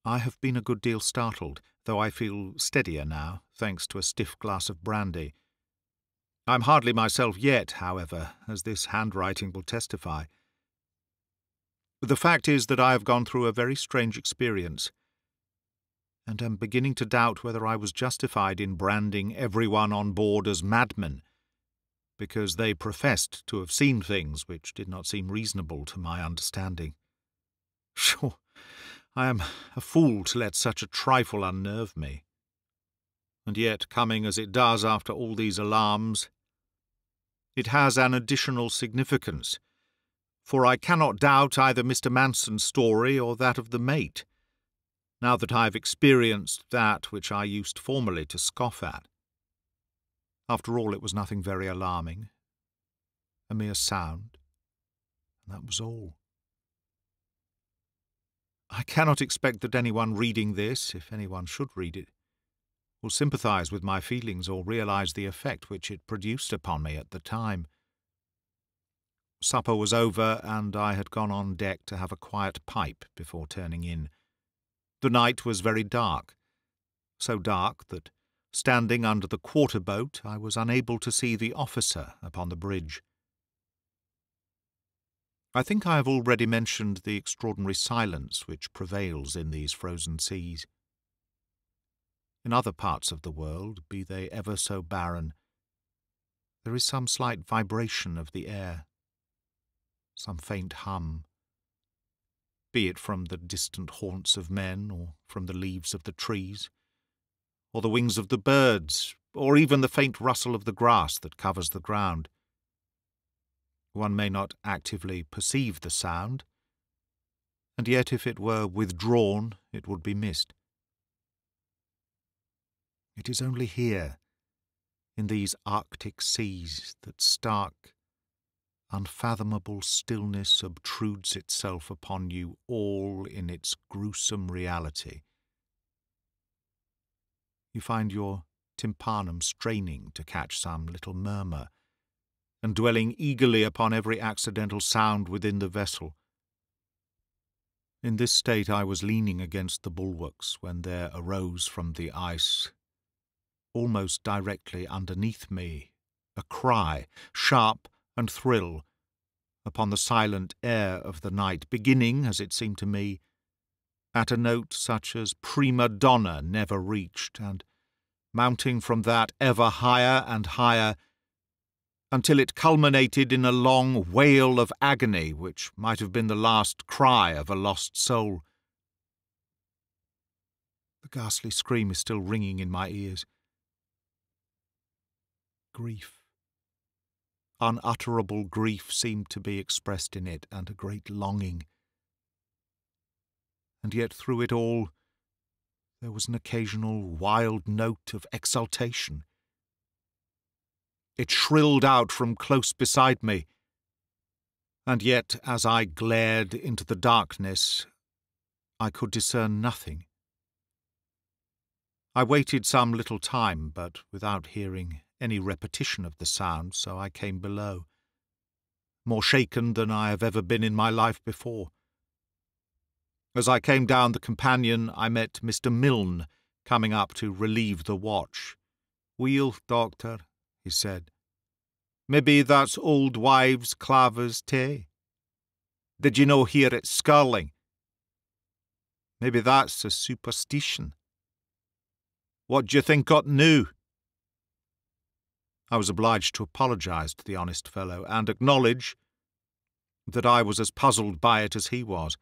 I have been a good deal startled, though I feel steadier now, thanks to a stiff glass of brandy. I'm hardly myself yet, however, as this handwriting will testify. The fact is that I have gone through a very strange experience, and am beginning to doubt whether I was justified in branding everyone on board as madmen, because they professed to have seen things which did not seem reasonable to my understanding. Sure, I am a fool to let such a trifle unnerve me. And yet, coming as it does after all these alarms, it has an additional significance, for I cannot doubt either Mr. Manson's story or that of the mate, now that I have experienced that which I used formerly to scoff at. After all, it was nothing very alarming, a mere sound, and that was all. I cannot expect that anyone reading this, if anyone should read it, will sympathise with my feelings or realise the effect which it produced upon me at the time. Supper was over, and I had gone on deck to have a quiet pipe before turning in. The night was very dark, so dark that, standing under the quarter-boat, I was unable to see the officer upon the bridge. I think I have already mentioned the extraordinary silence which prevails in these frozen seas. In other parts of the world, be they ever so barren, there is some slight vibration of the air, some faint hum, be it from the distant haunts of men, or from the leaves of the trees, or the wings of the birds, or even the faint rustle of the grass that covers the ground. One may not actively perceive the sound, and yet if it were withdrawn, it would be missed. It is only here, in these Arctic seas, that stark, unfathomable stillness obtrudes itself upon you all in its gruesome reality. You find your tympanum straining to catch some little murmur, and dwelling eagerly upon every accidental sound within the vessel. In this state I was leaning against the bulwarks when there arose from the ice, almost directly underneath me, a cry, sharp and thrill, upon the silent air of the night, beginning, as it seemed to me, at a note such as prima donna never reached, and mounting from that ever higher and higher, until it culminated in a long wail of agony which might have been the last cry of a lost soul. The ghastly scream is still ringing in my ears. Grief, unutterable grief, seemed to be expressed in it, and a great longing. And yet through it all there was an occasional wild note of exultation. It shrilled out from close beside me, and yet as I glared into the darkness I could discern nothing. I waited some little time, but without hearing any repetition of the sound, so I came below, more shaken than I have ever been in my life before. As I came down the companion, I met Mr. Milne coming up to relieve the watch. "Weel, doctor," he said, "maybe that's old wives' clavers tay. Did you no hear it skirling? Maybe that's a superstition. What d'ye think o't noo?" I was obliged to apologise to the honest fellow, and acknowledge that I was as puzzled by it as he was.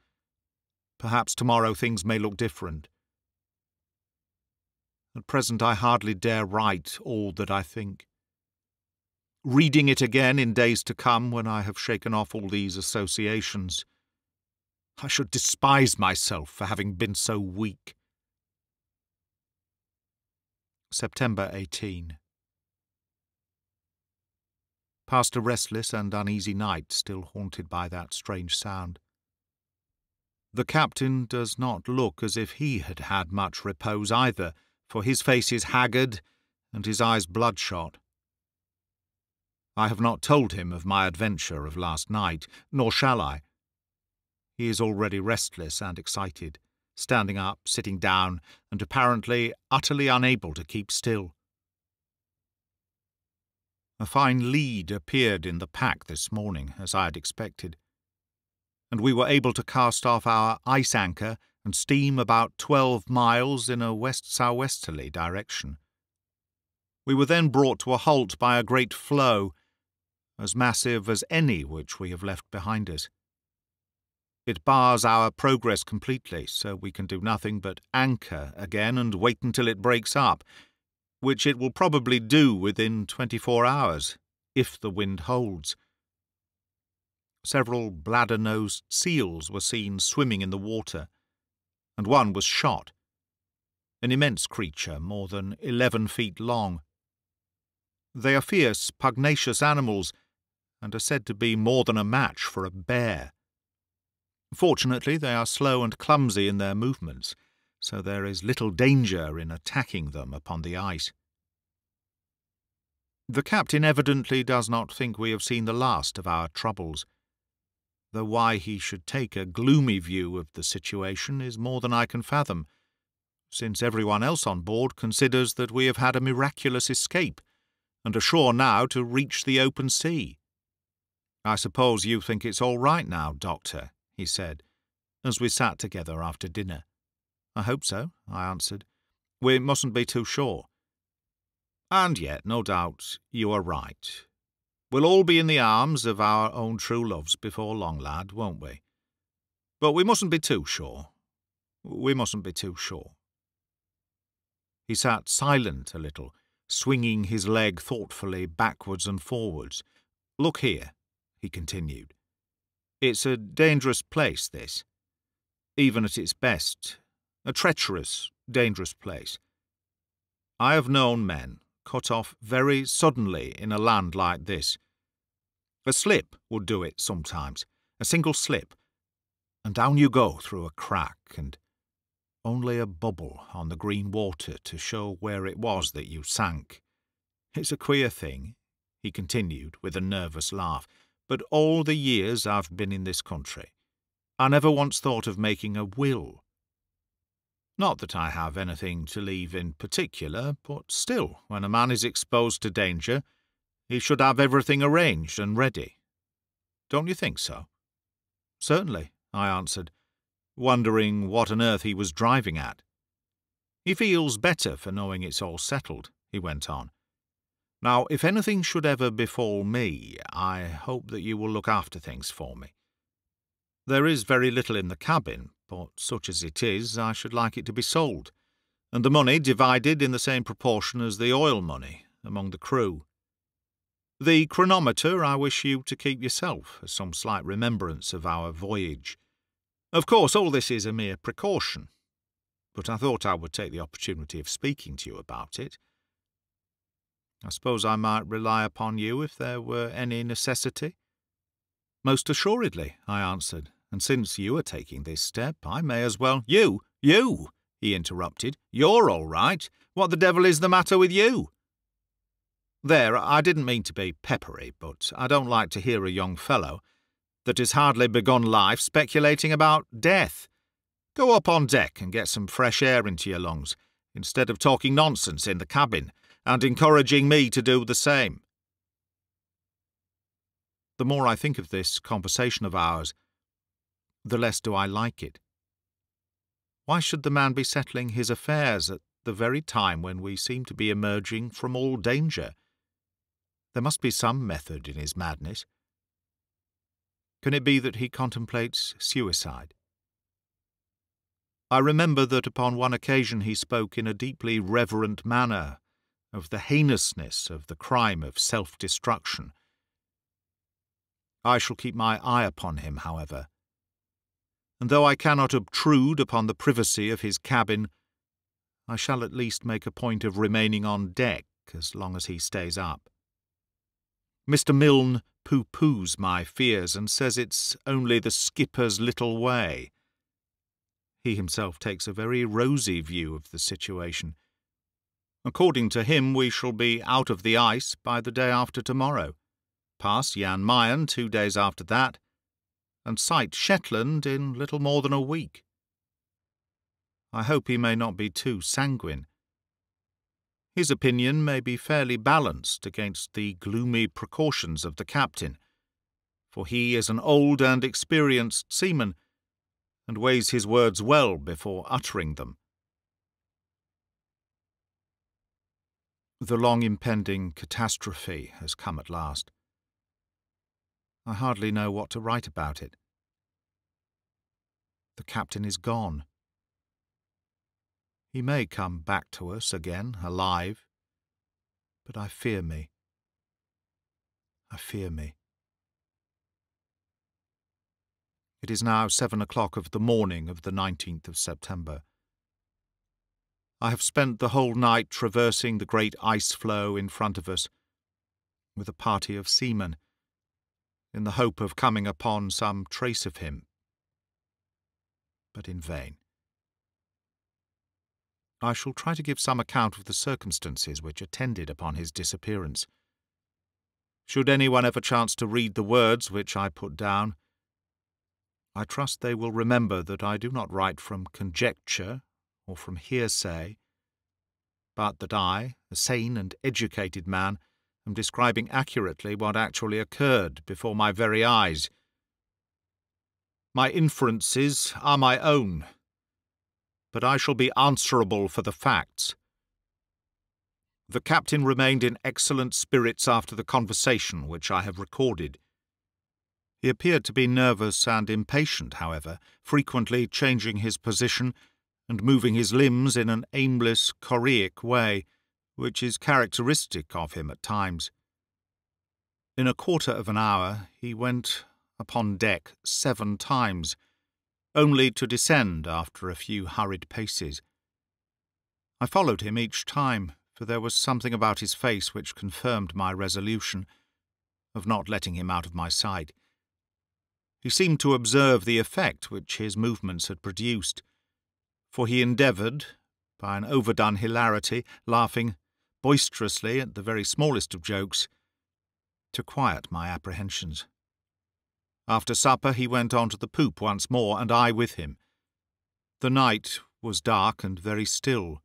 Perhaps tomorrow things may look different. At present I hardly dare write all that I think. Reading it again in days to come, when I have shaken off all these associations, I should despise myself for having been so weak. September 18. passed a restless and uneasy night, still haunted by that strange sound. The captain does not look as if he had had much repose either, for his face is haggard and his eyes bloodshot. I have not told him of my adventure of last night, nor shall I. He is already restless and excited, standing up, sitting down, and apparently utterly unable to keep still. A fine lead appeared in the pack this morning, as I had expected, and we were able to cast off our ice anchor and steam about 12 miles in a west-southwesterly direction. We were then brought to a halt by a great floe, as massive as any which we have left behind us. It bars our progress completely, so we can do nothing but anchor again and wait until it breaks up, which it will probably do within 24 hours, if the wind holds. Several bladder-nosed seals were seen swimming in the water, and one was shot, an immense creature more than 11 feet long. They are fierce, pugnacious animals, and are said to be more than a match for a bear. Fortunately, they are slow and clumsy in their movements, so there is little danger in attacking them upon the ice. The captain evidently does not think we have seen the last of our troubles, though why he should take a gloomy view of the situation is more than I can fathom, since everyone else on board considers that we have had a miraculous escape, and are sure now to reach the open sea. "I suppose you think it's all right now, Doctor," he said, as we sat together after dinner. "I hope so," I answered. "We mustn't be too sure. And yet, no doubt, you are right. We'll all be in the arms of our own true loves before long, lad, won't we? But we mustn't be too sure. We mustn't be too sure." He sat silent a little, swinging his leg thoughtfully backwards and forwards. "Look here," he continued. "It's a dangerous place, this. Even at its best, a treacherous, dangerous place. I have known men cut off very suddenly in a land like this. A slip would do it sometimes, a single slip, and down you go through a crack, and only a bubble on the green water to show where it was that you sank. It's a queer thing," he continued with a nervous laugh, "but all the years I've been in this country, I never once thought of making a will. Not that I have anything to leave in particular, but still, when a man is exposed to danger, he should have everything arranged and ready. Don't you think so?" "Certainly," I answered, wondering what on earth he was driving at. "He feels better for knowing it's all settled," he went on. "Now, if anything should ever befall me, I hope that you will look after things for me. There is very little in the cabin, but such as it is, I should like it to be sold, and the money divided in the same proportion as the oil money among the crew. The chronometer I wish you to keep yourself, as some slight remembrance of our voyage. Of course, all this is a mere precaution, but I thought I would take the opportunity of speaking to you about it. I suppose I might rely upon you if there were any necessity?" "Most assuredly," I answered, "and since you are taking this step, I may as well—" You, he interrupted. "You're all right. What the devil is the matter with you?" "There, I didn't mean to be peppery, but I don't like to hear a young fellow that has hardly begun life speculating about death. Go up on deck and get some fresh air into your lungs, instead of talking nonsense in the cabin and encouraging me to do the same." The more I think of this conversation of ours, the less do I like it. Why should the man be settling his affairs at the very time when we seem to be emerging from all danger? There must be some method in his madness. Can it be that he contemplates suicide? I remember that upon one occasion he spoke in a deeply reverent manner of the heinousness of the crime of self-destruction. I shall keep my eye upon him, however, and though I cannot obtrude upon the privacy of his cabin, I shall at least make a point of remaining on deck as long as he stays up. Mr. Milne pooh-poohs my fears and says it's only the skipper's little way. He himself takes a very rosy view of the situation. According to him, we shall be out of the ice by the day after tomorrow, pass Jan Mayen 2 days after that, and sight Shetland in little more than a week. I hope he may not be too sanguine. His opinion may be fairly balanced against the gloomy precautions of the captain, for he is an old and experienced seaman, and weighs his words well before uttering them. The long impending catastrophe has come at last. I hardly know what to write about it. The captain is gone. He may come back to us again, alive, but I fear me. I fear me. It is now 7 o'clock of the morning of the 19th of September. I have spent the whole night traversing the great ice floe in front of us, with a party of seamen, in the hope of coming upon some trace of him, but in vain. I shall try to give some account of the circumstances which attended upon his disappearance. Should anyone ever chance to read the words which I put down, I trust they will remember that I do not write from conjecture or from hearsay, but that I, a sane and educated man, am describing accurately what actually occurred before my very eyes. My inferences are my own, but I shall be answerable for the facts. The captain remained in excellent spirits after the conversation which I have recorded. He appeared to be nervous and impatient, however, frequently changing his position and moving his limbs in an aimless, choreic way, which is characteristic of him at times. In a quarter of an hour he went upon deck 7 times, only to descend after a few hurried paces. I followed him each time, for there was something about his face which confirmed my resolution of not letting him out of my sight. He seemed to observe the effect which his movements had produced, for he endeavoured, by an overdone hilarity, laughing boisterously at the very smallest of jokes, to quiet my apprehensions. After supper he went on to the poop once more, and I with him. The night was dark and very still,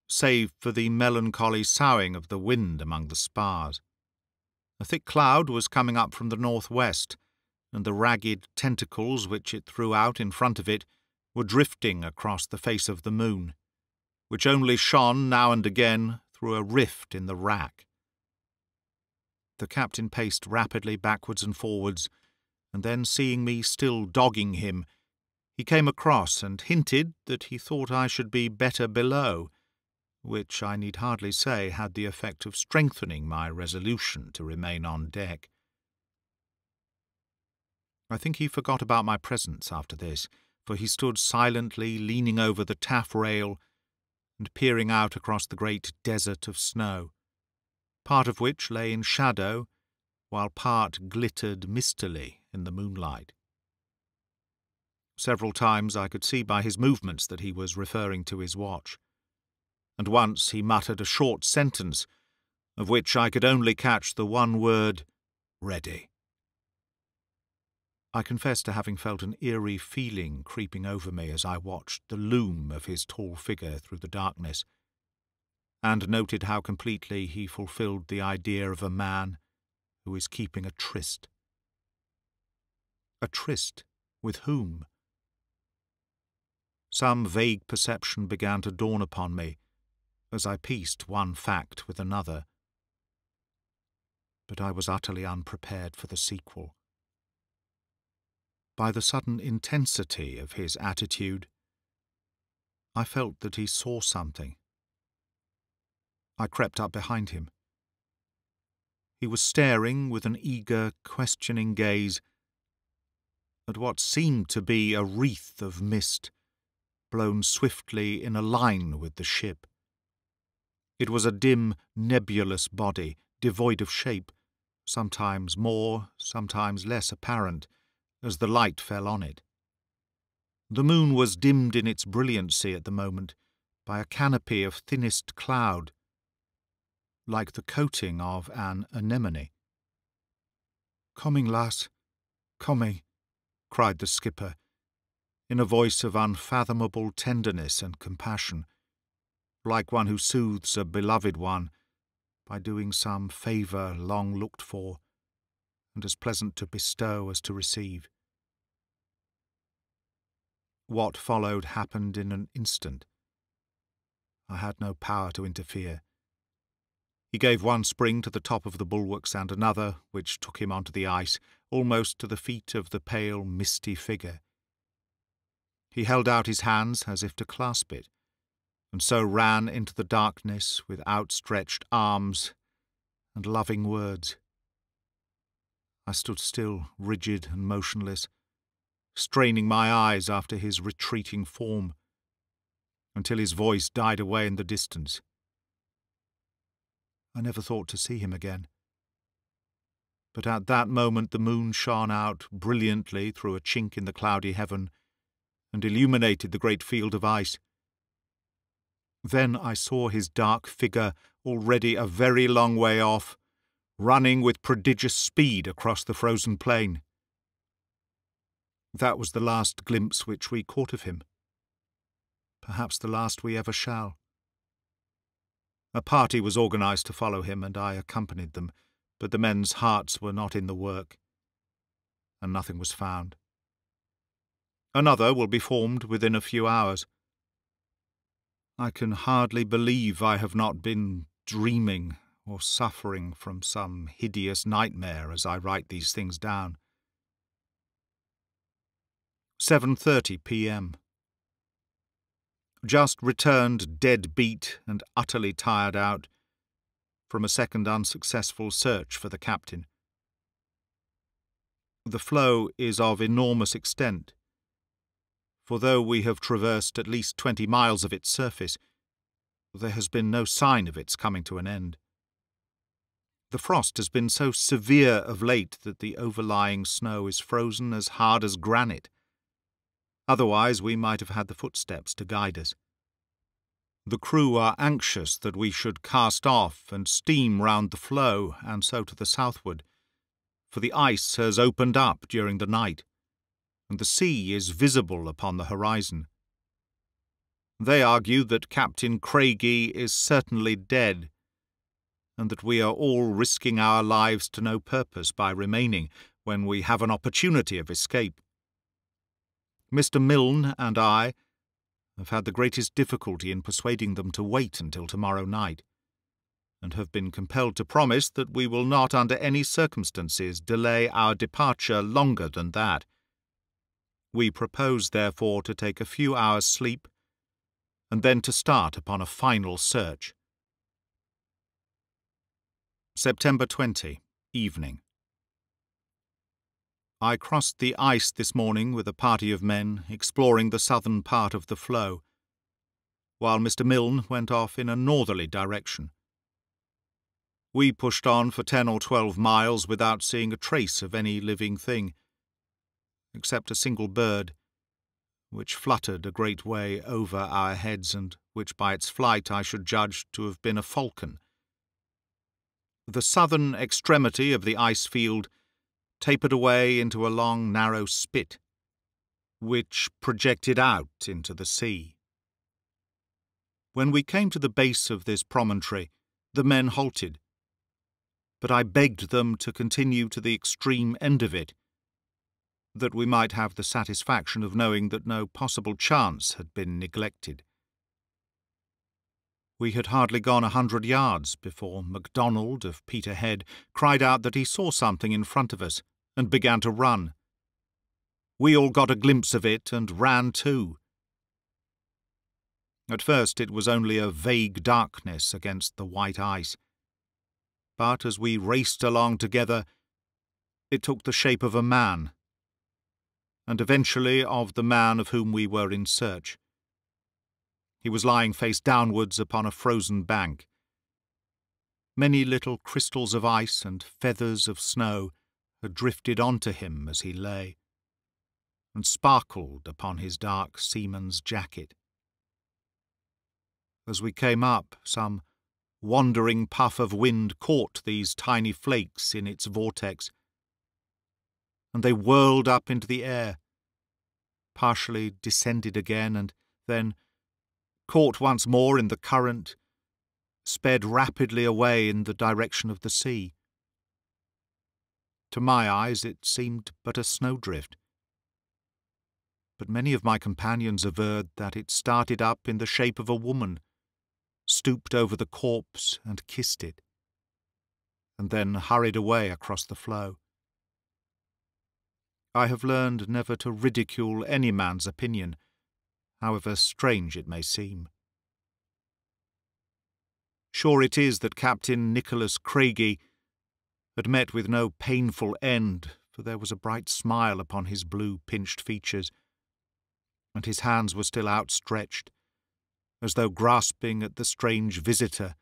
save for the melancholy soughing of the wind among the spars. A thick cloud was coming up from the north-west, and the ragged tentacles which it threw out in front of it were drifting across the face of the moon, which only shone now and again through a rift in the wrack. The captain paced rapidly backwards and forwards, and then, seeing me still dogging him, he came across and hinted that he thought I should be better below, which I need hardly say had the effect of strengthening my resolution to remain on deck. I think he forgot about my presence after this, for he stood silently leaning over the taffrail and peering out across the great desert of snow, part of which lay in shadow, while part glittered mistily in the moonlight. Several times I could see by his movements that he was referring to his watch, and once he muttered a short sentence, of which I could only catch the one word, "ready." I confess to having felt an eerie feeling creeping over me as I watched the loom of his tall figure through the darkness, and noted how completely he fulfilled the idea of a man who is keeping a tryst. A tryst with whom? Some vague perception began to dawn upon me as I pieced one fact with another, but I was utterly unprepared for the sequel. By the sudden intensity of his attitude, I felt that he saw something. I crept up behind him. He was staring with an eager, questioning gaze at what seemed to be a wreath of mist, blown swiftly in a line with the ship. It was a dim, nebulous body, devoid of shape, sometimes more, sometimes less apparent, as the light fell on it. The moon was dimmed in its brilliancy at the moment by a canopy of thinnest cloud, like the coating of an anemone. "Coming, lass, coming," cried the skipper, in a voice of unfathomable tenderness and compassion, like one who soothes a beloved one by doing some favour long looked for, and as pleasant to bestow as to receive. What followed happened in an instant. I had no power to interfere. He gave one spring to the top of the bulwarks and another, which took him onto the ice, almost to the feet of the pale, misty figure. He held out his hands as if to clasp it, and so ran into the darkness with outstretched arms and loving words. I stood still, rigid and motionless, straining my eyes after his retreating form, until his voice died away in the distance. I never thought to see him again. But at that moment the moon shone out brilliantly through a chink in the cloudy heaven, and illuminated the great field of ice. Then I saw his dark figure already a very long way off, running with prodigious speed across the frozen plain. That was the last glimpse which we caught of him. Perhaps the last we ever shall. A party was organised to follow him, and I accompanied them, but the men's hearts were not in the work, and nothing was found. Another will be formed within a few hours. I can hardly believe I have not been dreaming or suffering from some hideous nightmare as I write these things down. 7:30 p.m. Just returned dead beat and utterly tired out from a second unsuccessful search for the captain. The floe is of enormous extent, for though we have traversed at least 20 miles of its surface, there has been no sign of its coming to an end. The frost has been so severe of late that the overlying snow is frozen as hard as granite. Otherwise we might have had the footsteps to guide us. The crew are anxious that we should cast off and steam round the floe and so to the southward, for the ice has opened up during the night, and the sea is visible upon the horizon. They argue that Captain Craigie is certainly dead, and that we are all risking our lives to no purpose by remaining when we have an opportunity of escape. Mr. Milne and I have had the greatest difficulty in persuading them to wait until tomorrow night, and have been compelled to promise that we will not under any circumstances delay our departure longer than that. We propose, therefore, to take a few hours' sleep, and then to start upon a final search. September 20, evening. I crossed the ice this morning with a party of men exploring the southern part of the floe, while Mr. Milne went off in a northerly direction. We pushed on for 10 or 12 miles without seeing a trace of any living thing, except a single bird, which fluttered a great way over our heads and which by its flight I should judge to have been a falcon. The southern extremity of the ice field tapered away into a long, narrow spit, which projected out into the sea. When we came to the base of this promontory, the men halted, but I begged them to continue to the extreme end of it, that we might have the satisfaction of knowing that no possible chance had been neglected. We had hardly gone 100 yards before MacDonald of Peterhead cried out that he saw something in front of us and began to run. We all got a glimpse of it and ran too. At first it was only a vague darkness against the white ice, but as we raced along together, it took the shape of a man, and eventually of the man of whom we were in search. He was lying face downwards upon a frozen bank. Many little crystals of ice and feathers of snow had drifted onto him as he lay, and sparkled upon his dark seaman's jacket. As we came up, some wandering puff of wind caught these tiny flakes in its vortex, and they whirled up into the air, partially descended again, and then, caught once more in the current, sped rapidly away in the direction of the sea. To my eyes it seemed but a snowdrift, but many of my companions averred that it started up in the shape of a woman, stooped over the corpse and kissed it, and then hurried away across the floe. I have learned never to ridicule any man's opinion, however strange it may seem. Sure it is that Captain Nicholas Craigie had met with no painful end, for there was a bright smile upon his blue pinched features, and his hands were still outstretched, as though grasping at the strange visitor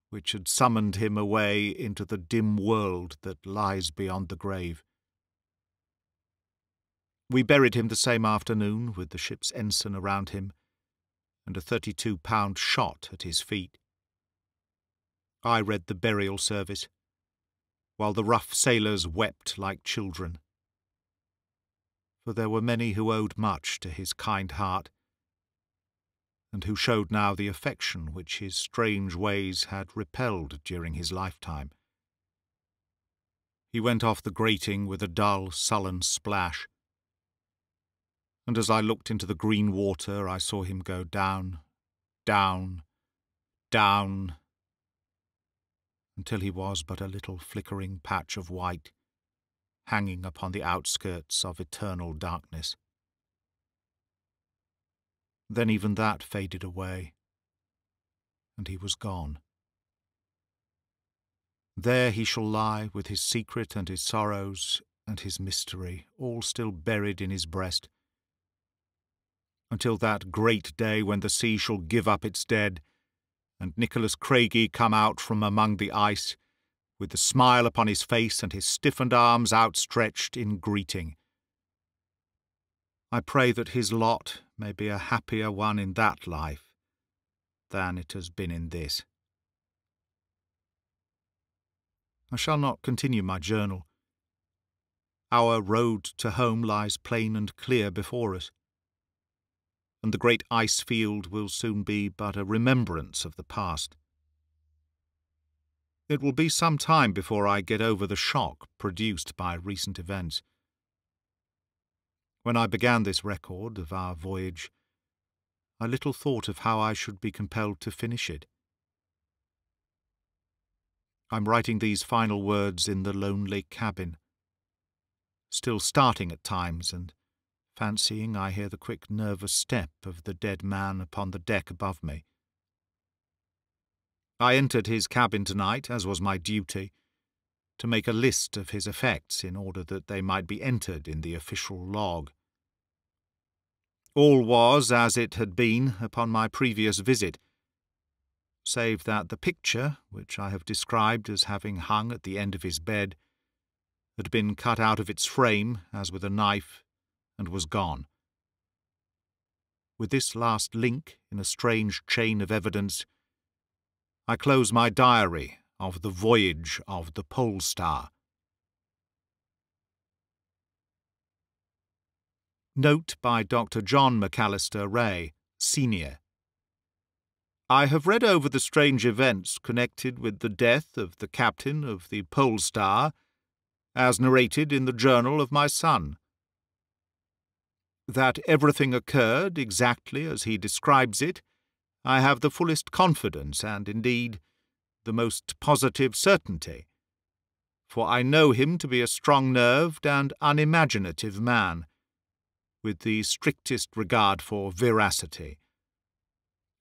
which had summoned him away into the dim world that lies beyond the grave. We buried him the same afternoon, with the ship's ensign around him, and a 32-pound shot at his feet. I read the burial service, while the rough sailors wept like children. For there were many who owed much to his kind heart, and who showed now the affection which his strange ways had repelled during his lifetime. He went off the grating with a dull, sullen splash, and as I looked into the green water I saw him go down, down, down, until he was but a little flickering patch of white, hanging upon the outskirts of eternal darkness. Then even that faded away, and he was gone. There he shall lie with his secret and his sorrows and his mystery, all still buried in his breast, until that great day when the sea shall give up its dead, and Nicholas Craigie come out from among the ice, with the smile upon his face and his stiffened arms outstretched in greeting. I pray that his lot may be a happier one in that life than it has been in this. I shall not continue my journal. Our road to home lies plain and clear before us, and the great ice field will soon be but a remembrance of the past. It will be some time before I get over the shock produced by recent events. When I began this record of our voyage, I little thought of how I should be compelled to finish it. I'm writing these final words in the lonely cabin, still starting at times and fancying I hear the quick nervous step of the dead man upon the deck above me. I entered his cabin tonight, as was my duty, to make a list of his effects in order that they might be entered in the official log. All was as it had been upon my previous visit, save that the picture, which I have described as having hung at the end of his bed, had been cut out of its frame as with a knife, and was gone. With this last link in a strange chain of evidence, I close my diary of the voyage of the Polestar. Note by Dr. John McAllister Ray, Senior. I have read over the strange events connected with the death of the captain of the Polestar, as narrated in the journal of my son. That everything occurred exactly as he describes it, I have the fullest confidence and, indeed, the most positive certainty, for I know him to be a strong-nerved and unimaginative man, with the strictest regard for veracity.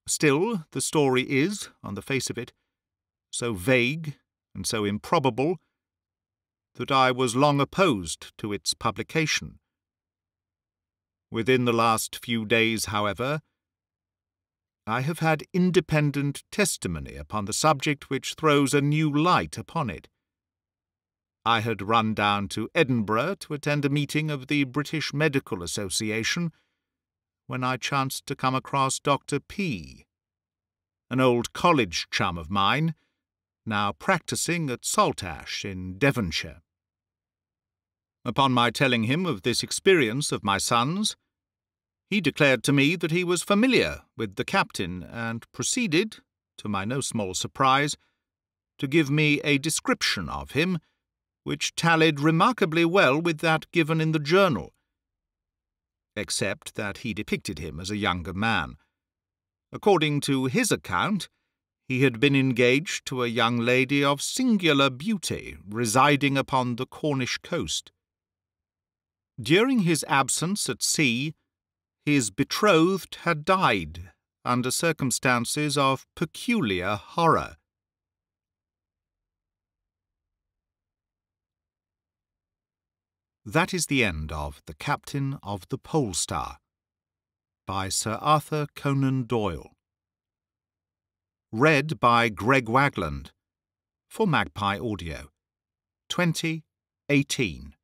Still, the story is, on the face of it, so vague and so improbable that I was long opposed to its publication. Within the last few days, however, I have had independent testimony upon the subject which throws a new light upon it. I had run down to Edinburgh to attend a meeting of the British Medical Association when I chanced to come across Dr. P., an old college chum of mine, now practising at Saltash in Devonshire. Upon my telling him of this experience of my son's, he declared to me that he was familiar with the captain and proceeded, to my no small surprise, to give me a description of him which tallied remarkably well with that given in the journal, except that he depicted him as a younger man. According to his account, he had been engaged to a young lady of singular beauty residing upon the Cornish coast. During his absence at sea, his betrothed had died under circumstances of peculiar horror. That is the end of The Captain of the Polestar by Sir Arthur Conan Doyle. Read by Greg Wagland for Magpie Audio. 2018.